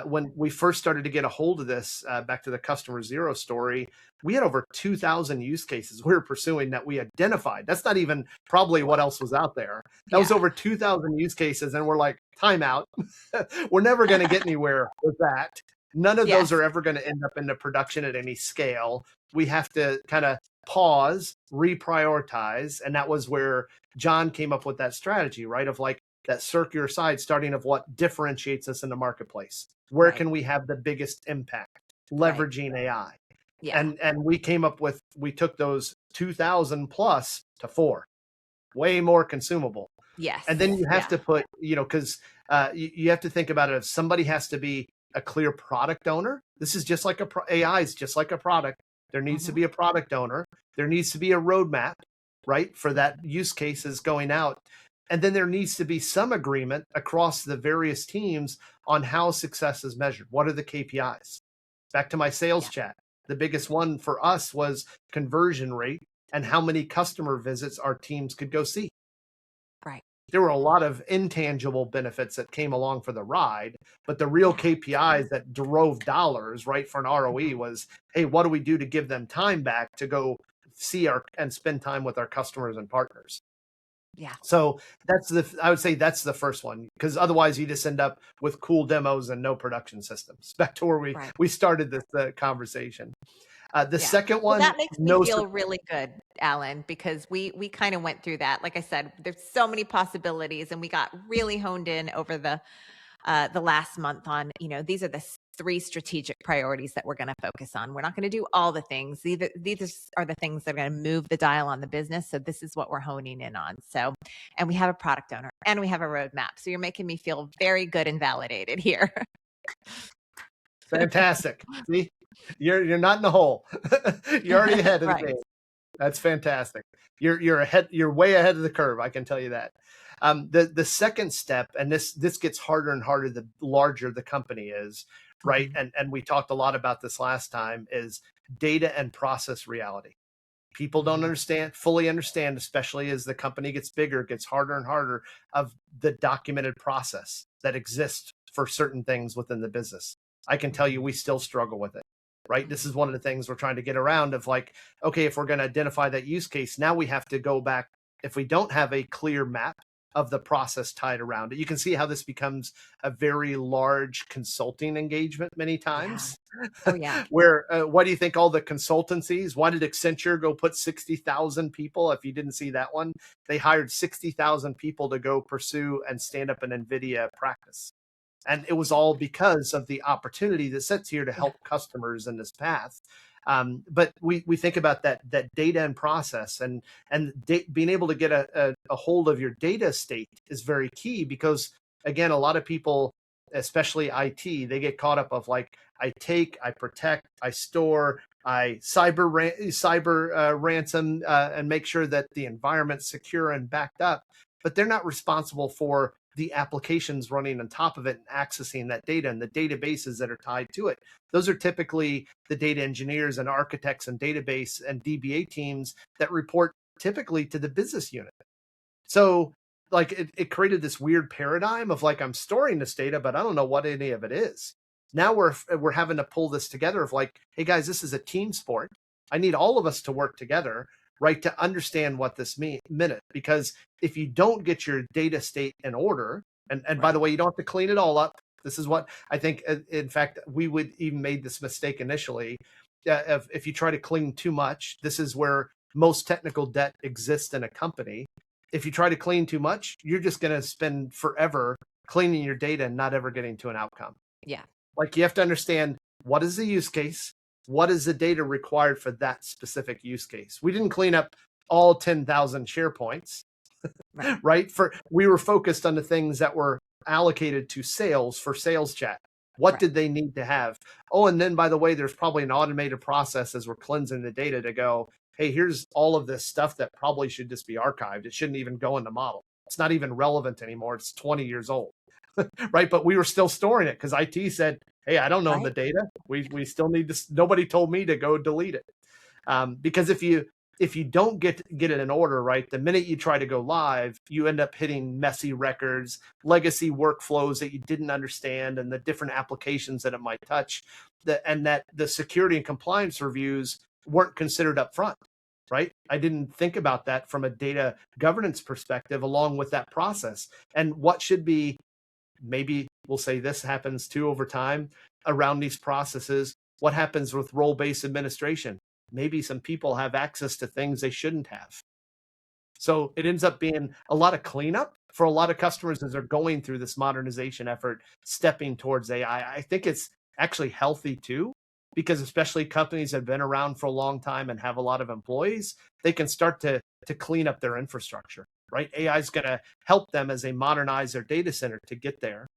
when we first started to get a hold of this, back to the customer zero story, we had over 2,000 use cases we were pursuing that we identified. That's not even probably what else was out there. That was over 2,000 use cases. And we're like, time out. We're never going to get anywhere with that. None of those are ever going to end up into production at any scale. We have to kind of pause, reprioritize. And that was where John came up with that strategy, right? Of like, that circular side starting of what differentiates us in the marketplace. Where can we have the biggest impact? Leveraging AI. And we came up with, we took those 2,000 plus to 4, way more consumable. And then you have to put, you know, because you have to think about it. If somebody has to be a clear product owner, this is just like AI is just like a product. There needs to be a product owner. There needs to be a roadmap, right? For that use cases going out. And then there needs to be some agreement across the various teams on how success is measured. What are the KPIs? Back to my sales chat. The biggest one for us was conversion rate and how many customer visits our teams could go see. There were a lot of intangible benefits that came along for the ride, but the real KPIs that drove dollars, right, for an ROE was, hey, what do we do to give them time back to go see and spend time with our customers and partners? So I would say that's the first one, because otherwise you just end up with cool demos and no production systems. Back to where we started this conversation. The second one, that makes me feel really good, Allen, because we kind of went through that. Like I said, there's so many possibilities, and we got really honed in over the last month on, you know, these are the 3 strategic priorities that we're going to focus on. We're not going to do all the things. These are the things that are going to move the dial on the business. So this is what we're honing in on. So, and we have a product owner and we have a roadmap. So you're making me feel very good and validated here. Fantastic. See, you're not in the hole. You're already ahead of the game. That's fantastic. You're ahead. You're way ahead of the curve. I can tell you that. The second step, and this gets harder and harder the larger the company is, right? And we talked a lot about this last time, is data and process reality. People don't fully understand, especially as the company gets bigger, it gets harder and harder, of the documented process that exists for certain things within the business. I can tell you we still struggle with it, right? This is one of the things we're trying to get around of like, okay, if we're going to identify that use case, now we have to go back. If we don't have a clear map of the process tied around it, you can see how this becomes a very large consulting engagement many times. Where, what do you think all the consultancies, why did Accenture go put 60,000 people? If you didn't see that one, they hired 60,000 people to go pursue and stand up an NVIDIA practice. And it was all because of the opportunity that sits here to help customers in this path. But we think about that data and process, and being able to get a hold of your data state is very key, because again, a lot of people, especially IT, they get caught up of like, I protect, I store, I cyber ransom and make sure that the environment's secure and backed up, but they're not responsible for the applications running on top of it and accessing that data and the databases that are tied to it. Those are typically the data engineers and architects and database and DBA teams that report typically to the business unit. So like it created this weird paradigm of like, I'm storing this data, but I don't know what any of it is. Now we're having to pull this together of like, hey guys, this is a team sport. I need all of us to work together, right, to understand what this meant. Because if you don't get your data state in order, and by the way, you don't have to clean it all up. This is what I think, in fact, we would even made this mistake initially. If you try to clean too much, this is where most technical debt exists in a company. If you try to clean too much, you're just going to spend forever cleaning your data and not ever getting to an outcome. Like, you have to understand, what is the use case? What is the data required for that specific use case? We didn't clean up all 10,000 SharePoints, right? We were focused on the things that were allocated to sales for sales chat. What did they need to have? Oh, and then by the way, there's probably an automated process as we're cleansing the data to go, hey, here's all of this stuff that probably should just be archived. It shouldn't even go in the model. It's not even relevant anymore. It's 20 years old, right? But we were still storing it because IT said, hey, I don't know the data. We still need to, nobody told me to go delete it. Because if you don't get it in order, right, the minute you try to go live, you end up hitting messy records, legacy workflows that you didn't understand, and the different applications that it might touch, and that the security and compliance reviews weren't considered up front, right? I didn't think about that from a data governance perspective along with that process. And what should be, maybe we'll say this happens too over time around these processes, what happens with role-based administration? Maybe some people have access to things they shouldn't have. So it ends up being a lot of cleanup for a lot of customers as they're going through this modernization effort, stepping towards AI. I think it's actually healthy too, because especially companies that have been around for a long time and have a lot of employees, they can start to clean up their infrastructure, right? AI is going to help them as they modernize their data center to get there.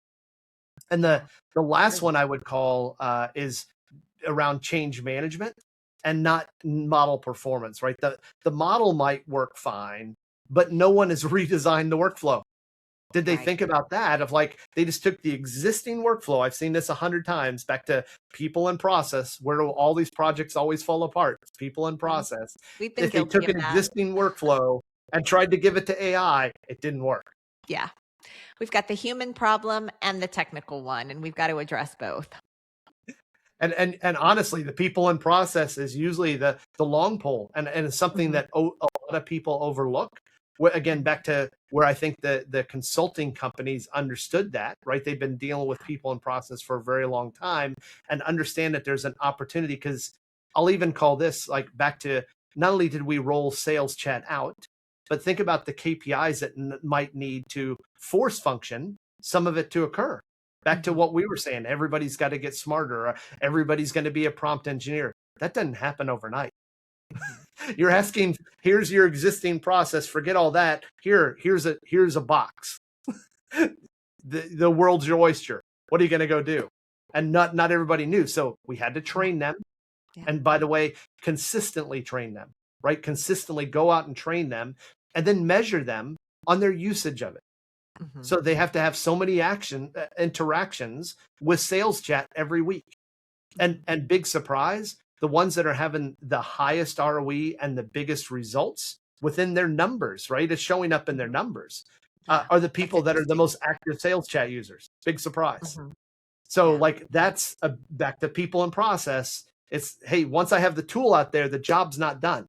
And the last one I would call is around change management and not model performance, right? The model might work fine, but no one has redesigned the workflow. Did they think about that? Of like, they just took the existing workflow. I've seen this 100 times, back to people and process. Where do all these projects always fall apart? It's people and process. We've been if they took an existing workflow and tried to give it to AI, it didn't work. Yeah. We've got the human problem and the technical one, and we've got to address both. And honestly, the people and process is usually the long pole, and it's something that a lot of people overlook. Again, back to where I think the consulting companies understood that, right? They've been dealing with people and process for a very long time and understand that there's an opportunity, because I'll even call this like back to, not only did we roll sales chat out, but think about the KPIs that might need to force function some of it to occur. Back to what we were saying, everybody's got to get smarter. Everybody's going to be a prompt engineer. That doesn't happen overnight. You're asking, here's your existing process. Forget all that. Here's a box. The world's your oyster. What are you going to go do? And not everybody knew. So we had to train them. Yeah. And by the way, consistently train them, right? Consistently go out and train them and then measure them on their usage of it. So they have to have so many interactions with sales chat every week. And big surprise, the ones that are having the highest ROE and the biggest results within their numbers, right? It's showing up in their numbers, are the people that are the most active sales chat users. Big surprise. So like that's back to people and process. It's, hey, once I have the tool out there, the job's not done.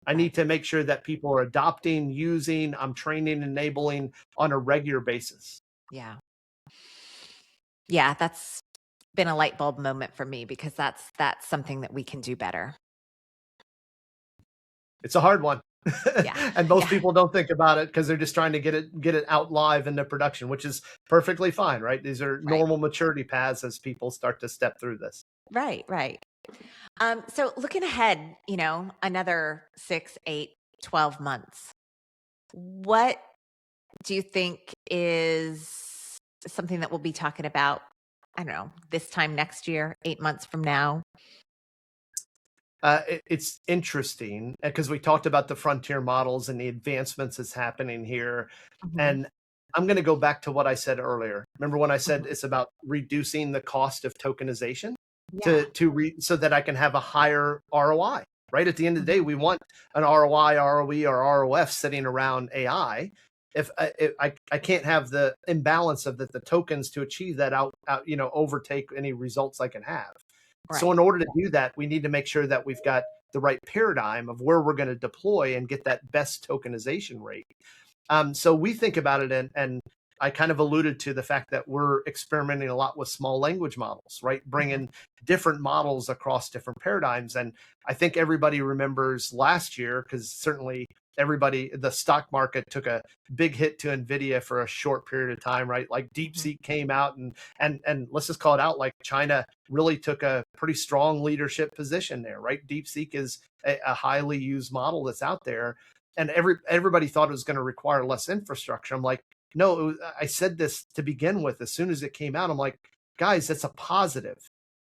I need to make sure that people are adopting, using, I'm training, enabling on a regular basis. Yeah. Yeah, that's been a light bulb moment for me, because that's something that we can do better. It's a hard one. And most people don't think about it because they're just trying to get it out live into production, which is perfectly fine, right? These are normal maturity paths as people start to step through this. Right. So looking ahead, another 6, 8, 12 months, what do you think is something that we'll be talking about, I don't know, this time next year, 8 months from now? It's interesting because we talked about the frontier models and the advancements that's happening here. And I'm going to go back to what I said earlier. Remember when I said it's about reducing the cost of tokenization? So that I can have a higher ROI, right? At the end of the day, we want an ROI, ROE, or ROF sitting around AI. If I can't have the imbalance of the tokens to achieve that overtake any results I can have. So in order to do that, we need to make sure that we've got the right paradigm of where we're going to deploy and get that best tokenization rate. So we think about it, and I kind of alluded to the fact that we're experimenting a lot with small language models, right? Bringing different models across different paradigms. And I think everybody remembers last year, because certainly the stock market took a big hit to NVIDIA for a short period of time, right? Like DeepSeek came out and let's just call it out, like China really took a pretty strong leadership position there, right? DeepSeek is a highly used model that's out there. And everybody thought it was going to require less infrastructure. I'm like, no, I said this to begin with. As soon as it came out, I'm like, guys, that's a positive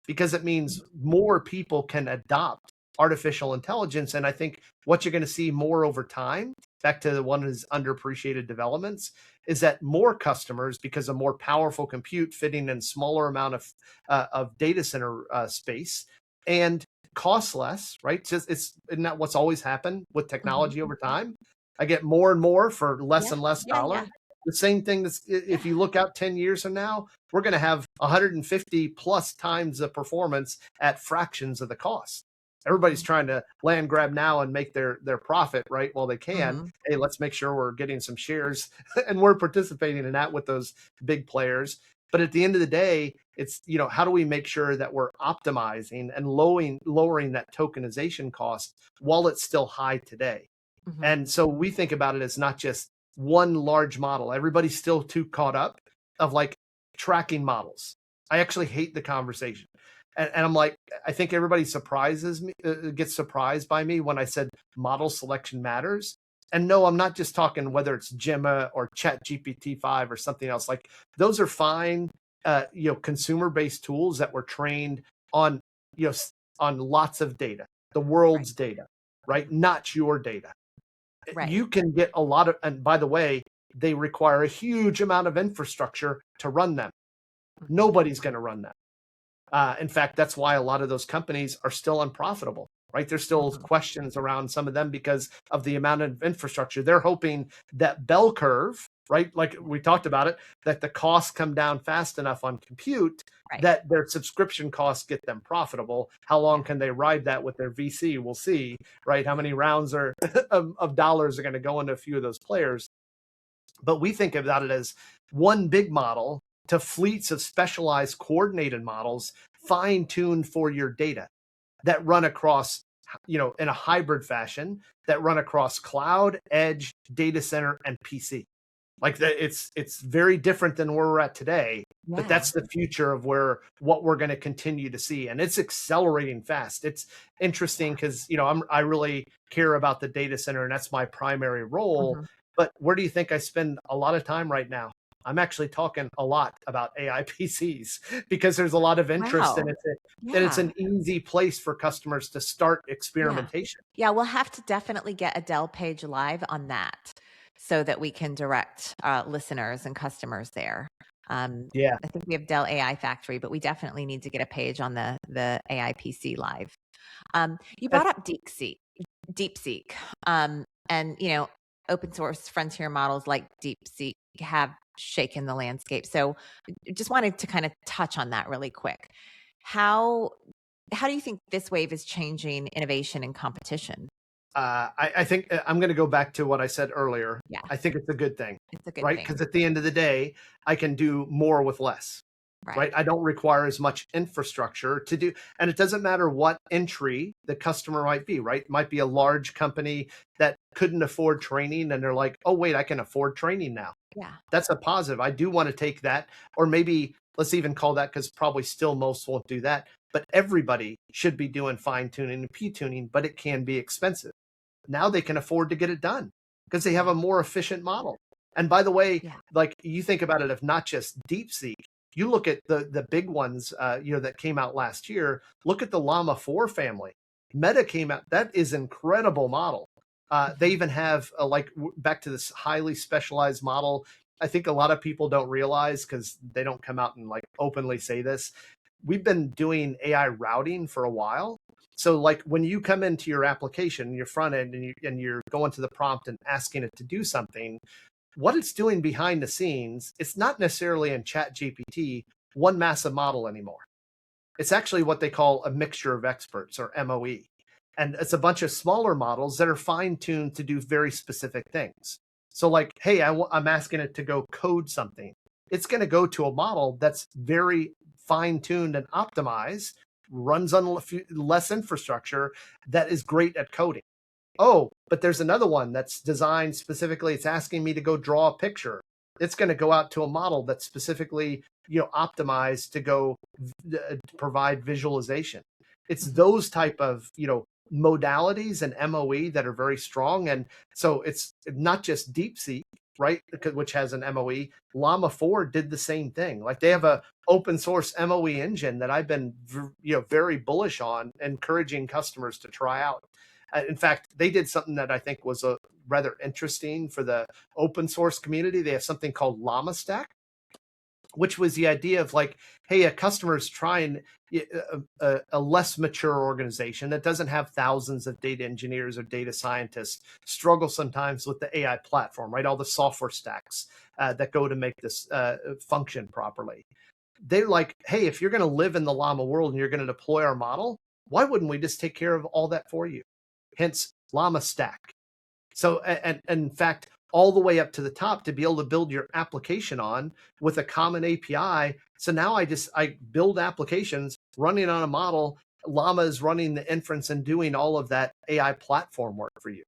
because it means more people can adopt artificial intelligence. And I think what you're going to see more over time, back to the one of his underappreciated developments, is that more customers, because of more powerful compute fitting in smaller amount of data center space and costs less, right? Just isn't that what's always happened with technology over time? I get more and more for less Yeah. and less Yeah. dollar. The same thing that's if you look out 10 years from now, we're going to have 150 plus times the performance at fractions of the cost. Everybody's trying to land grab now and make their profit right while they can. Mhm. Hey, let's make sure we're getting some shares and we're participating in that with those big players. But at the end of the day, it's, how do we make sure that we're optimizing and lowering that tokenization cost while it's still high today? Mhm. And so we think about it as not just one large model. Everybody's still too caught up of like tracking models. I actually hate the conversation. And I'm like, I think everybody gets surprised by me when I said model selection matters. And no, I'm not just talking whether it's Gemma or Chat GPT-5 or something else. Like those are fine, consumer-based tools that were trained on, on lots of data, the world's data, right? Not your data. Right. You can get a lot of, and by the way, they require a huge amount of infrastructure to run them. Nobody's going to run them. In fact, that's why a lot of those companies are still unprofitable, right? There's still questions around some of them because of the amount of infrastructure. They're hoping that bell curve, right? Like we talked about it, that the costs come down fast enough on compute that their subscription costs get them profitable. How long can they ride that with their VC? We'll see, right? How many rounds of dollars are going to go into a few of those players. But we think about it as one big model to fleets of specialized coordinated models fine-tuned for your data that run across, in a hybrid fashion, that run across cloud, edge, data center, and PC. Like it's very different than where we're at today, but that's the future of what we're going to continue to see. And it's accelerating fast. It's interesting because, I really care about the data center and that's my primary role. But where do you think I spend a lot of time right now? I'm actually talking a lot about AI PCs because there's a lot of interest and it's an easy place for customers to start experimentation. Yeah, we'll have to definitely get a Dell page live on that so that we can direct listeners and customers there. I think we have Dell AI Factory, but we definitely need to get a page on the AI PC live. You brought up DeepSeek, and open source frontier models like DeepSeek have shaken the landscape. So just wanted to kind of touch on that really quick. How do you think this wave is changing innovation and competition? I think I'm going to go back to what I said earlier. Yeah. I think it's a good thing. It's a good right? thing. Because at the end of the day, I can do more with less. Right. I don't require as much infrastructure to do. And it doesn't matter what entry the customer might be, right? It might be a large company that couldn't afford training and they're like, oh, wait, I can afford training now. Yeah. That's a positive. I do want to take that. Or maybe let's even call that, because probably still most won't do that. But everybody should be doing fine tuning and P-tuning, but it can be expensive. Now they can afford to get it done because they have a more efficient model. And by the way, like you think about it, if not just DeepSeek, you look at the big ones, that came out last year. Look at the Llama 4 family. Meta came out. That is incredible model. They even have back to this highly specialized model. I think a lot of people don't realize because they don't come out and like openly say this. We've been doing AI routing for a while. So like when you come into your application, your front end, and you're going to the prompt and asking it to do something, what it's doing behind the scenes, it's not necessarily in Chat GPT, one massive model anymore. It's actually what they call a mixture of experts, or MOE. And it's a bunch of smaller models that are fine-tuned to do very specific things. So like, hey, I'm asking it to go code something. It's going to go to a model that's very fine-tuned and optimized, runs on less infrastructure, that is great at coding. Oh, but there's another one that's designed specifically. It's asking me to go draw a picture. It's going to go out to a model that's specifically, optimized to go provide visualization. It's those type of, modalities and MOE that are very strong. And so it's not just DeepSeek, right? Which has an MOE. Llama 4 did the same thing. Like they have a open source MOE engine that I've been very bullish on, encouraging customers to try out. In fact, they did something that I think was a rather interesting for the open source community. They have something called Llama Stack, which was the idea of like, hey, a customer's trying a less mature organization that doesn't have thousands of data engineers or data scientists struggle sometimes with the AI platform, right? All the software stacks that go to make this function properly. They're like, hey, if you're going to live in the Llama world and you're going to deploy our model, why wouldn't we just take care of all that for you? Hence Llama Stack. So, and in fact, all the way up to the top to be able to build your application on with a common API. So now I build applications running on a model. Llama is running the inference and doing all of that AI platform work for you.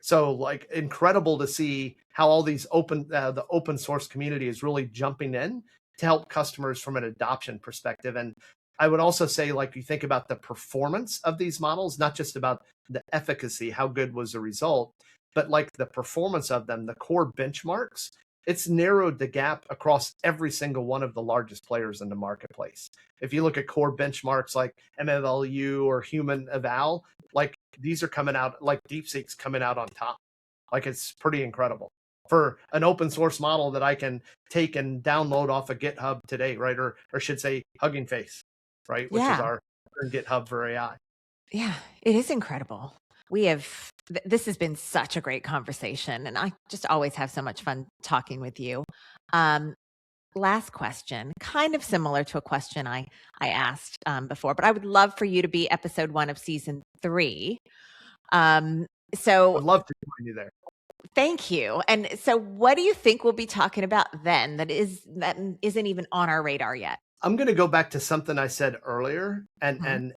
So like incredible to see how all these the open source community is really jumping in to help customers from an adoption perspective. And I would also say, like, you think about the performance of these models, not just about the efficacy, how good was the result, but like the performance of them, the core benchmarks, it's narrowed the gap across every single one of the largest players in the marketplace. If you look at core benchmarks like MLU or human eval, like these are coming out, like DeepSeek's coming out on top. Like it's pretty incredible for an open source model that I can take and download off of GitHub today, right? Or should say Hugging Face, right? Which is our GitHub for AI. Yeah, it is incredible. This has been such a great conversation, and I just always have so much fun talking with you. Last question, kind of similar to a question I asked before, but I would love for you to be episode 1 of season 3. So I'd love to join you there. Thank you. And so what do you think we'll be talking about then that isn't even on our radar yet? I'm going to go back to something I said earlier, and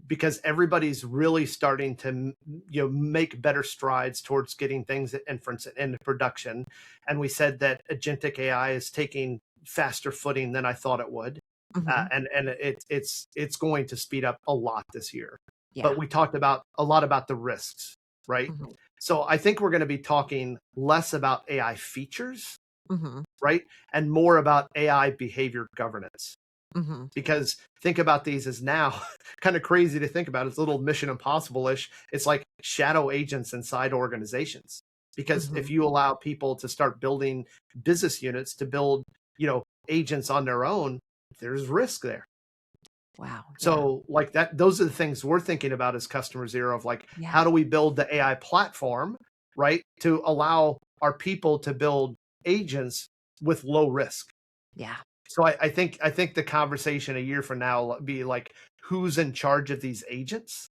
because everybody's really starting to make better strides towards getting things at inference into production, and we said that agentic AI is taking faster footing than I thought it would, and it's going to speed up a lot this year. But we talked a lot about the risks, right? So I think we're going to be talking less about AI features, right, and more about AI behavior governance. Because think about these as now kind of crazy to think about. It's a little Mission Impossible-ish. It's like shadow agents inside organizations. Because if you allow people to start building business units to build, agents on their own, there's risk there. Wow. So like that, those are the things we're thinking about as customer zero of like, how do we build the AI platform, right, to allow our people to build agents with low risk? Yeah. So I think the conversation a year from now will be like, who's in charge of these agents?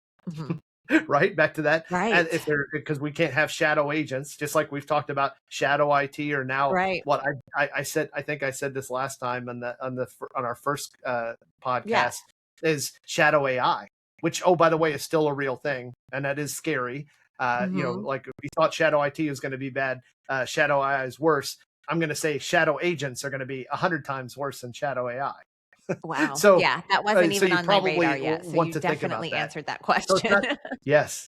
Right? Back to that. Right. And if they're, because we can't have shadow agents, just like we've talked about shadow IT, or now what I said, I think I said this last time on our first podcast, is shadow AI, which, oh, by the way, is still a real thing. And that is scary. Like if we thought shadow IT was going to be bad, shadow AI is worse. I'm going to say shadow agents are going to be 100 times worse than shadow AI. Wow. So that wasn't even on my radar yet. So you definitely answered that question. So yes.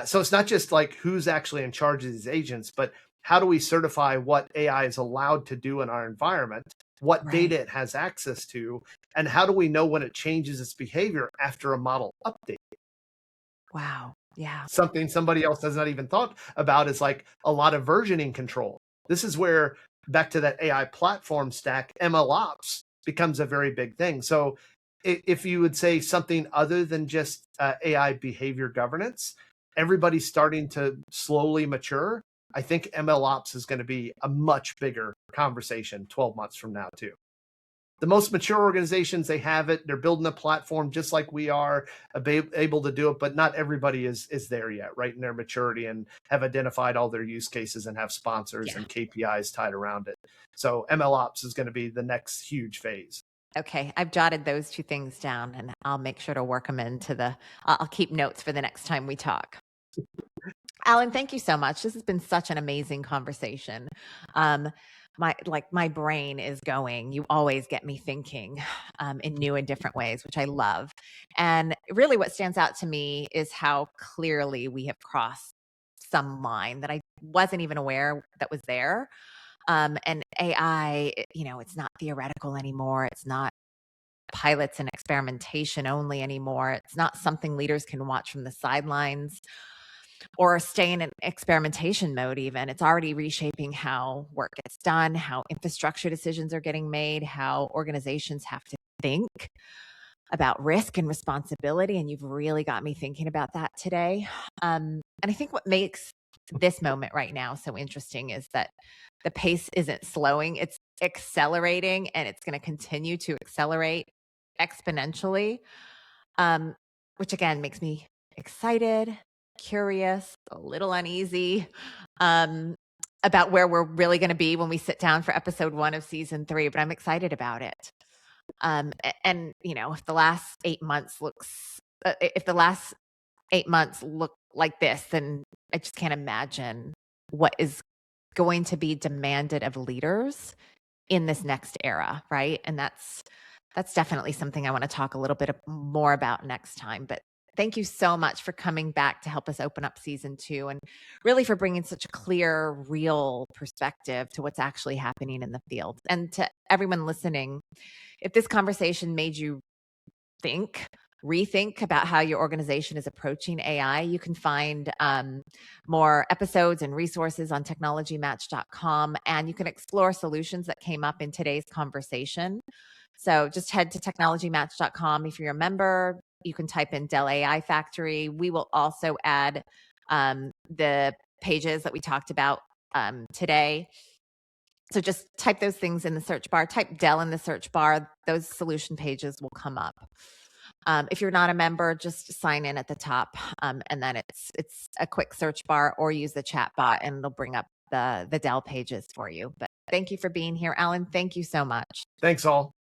So it's not just like who's actually in charge of these agents, but how do we certify what AI is allowed to do in our environment, what data it has access to, and how do we know when it changes its behavior after a model update? Wow. Yeah. Something somebody else has not even thought about is like a lot of versioning control. This is where, back to that AI platform stack, MLOps becomes a very big thing. So if you would say something other than just AI behavior governance, everybody's starting to slowly mature. I think MLOps is going to be a much bigger conversation 12 months from now too. The most mature organizations, they have it. They're building a platform just like we are, able to do it, but not everybody is there yet, right, in their maturity and have identified all their use cases and have sponsors and KPIs tied around it. So MLOps is going to be the next huge phase. Okay, I've jotted those 2 things down, and I'll make sure to work them into I'll keep notes for the next time we talk. Allen, thank you so much. This has been such an amazing conversation. My brain is going. You always get me thinking in new and different ways, which I love. And really what stands out to me is how clearly we have crossed some line that I wasn't even aware that was there. And AI, it's not theoretical anymore. It's not pilots and experimentation only anymore. It's not something leaders can watch from the sidelines or stay in an experimentation mode even. It's already reshaping how work gets done, how infrastructure decisions are getting made, how organizations have to think about risk and responsibility. And you've really got me thinking about that today. And I think what makes this moment right now so interesting is that the pace isn't slowing, it's accelerating, and it's going to continue to accelerate exponentially, which again makes me excited, curious, a little uneasy about where we're really going to be when we sit down for episode 1 of season 3, but I'm excited about it. And if the last 8 months look like this, then I just can't imagine what is going to be demanded of leaders in this next era, right? And that's definitely something I want to talk a little bit more about next time. But thank you so much for coming back to help us open up season 2, and really for bringing such a clear, real perspective to what's actually happening in the field. And to everyone listening, if this conversation made you rethink about how your organization is approaching AI, you can find more episodes and resources on technologymatch.com, and you can explore solutions that came up in today's conversation. So just head to technologymatch.com. If you're a member, you can type in Dell AI Factory. We will also add the pages that we talked about today. So just type those things in the search bar, type Dell in the search bar, those solution pages will come up. If you're not a member, just sign in at the top, and then it's a quick search bar, or use the chat bot and it'll bring up the Dell pages for you. But thank you for being here, Allen. Thank you so much. Thanks all.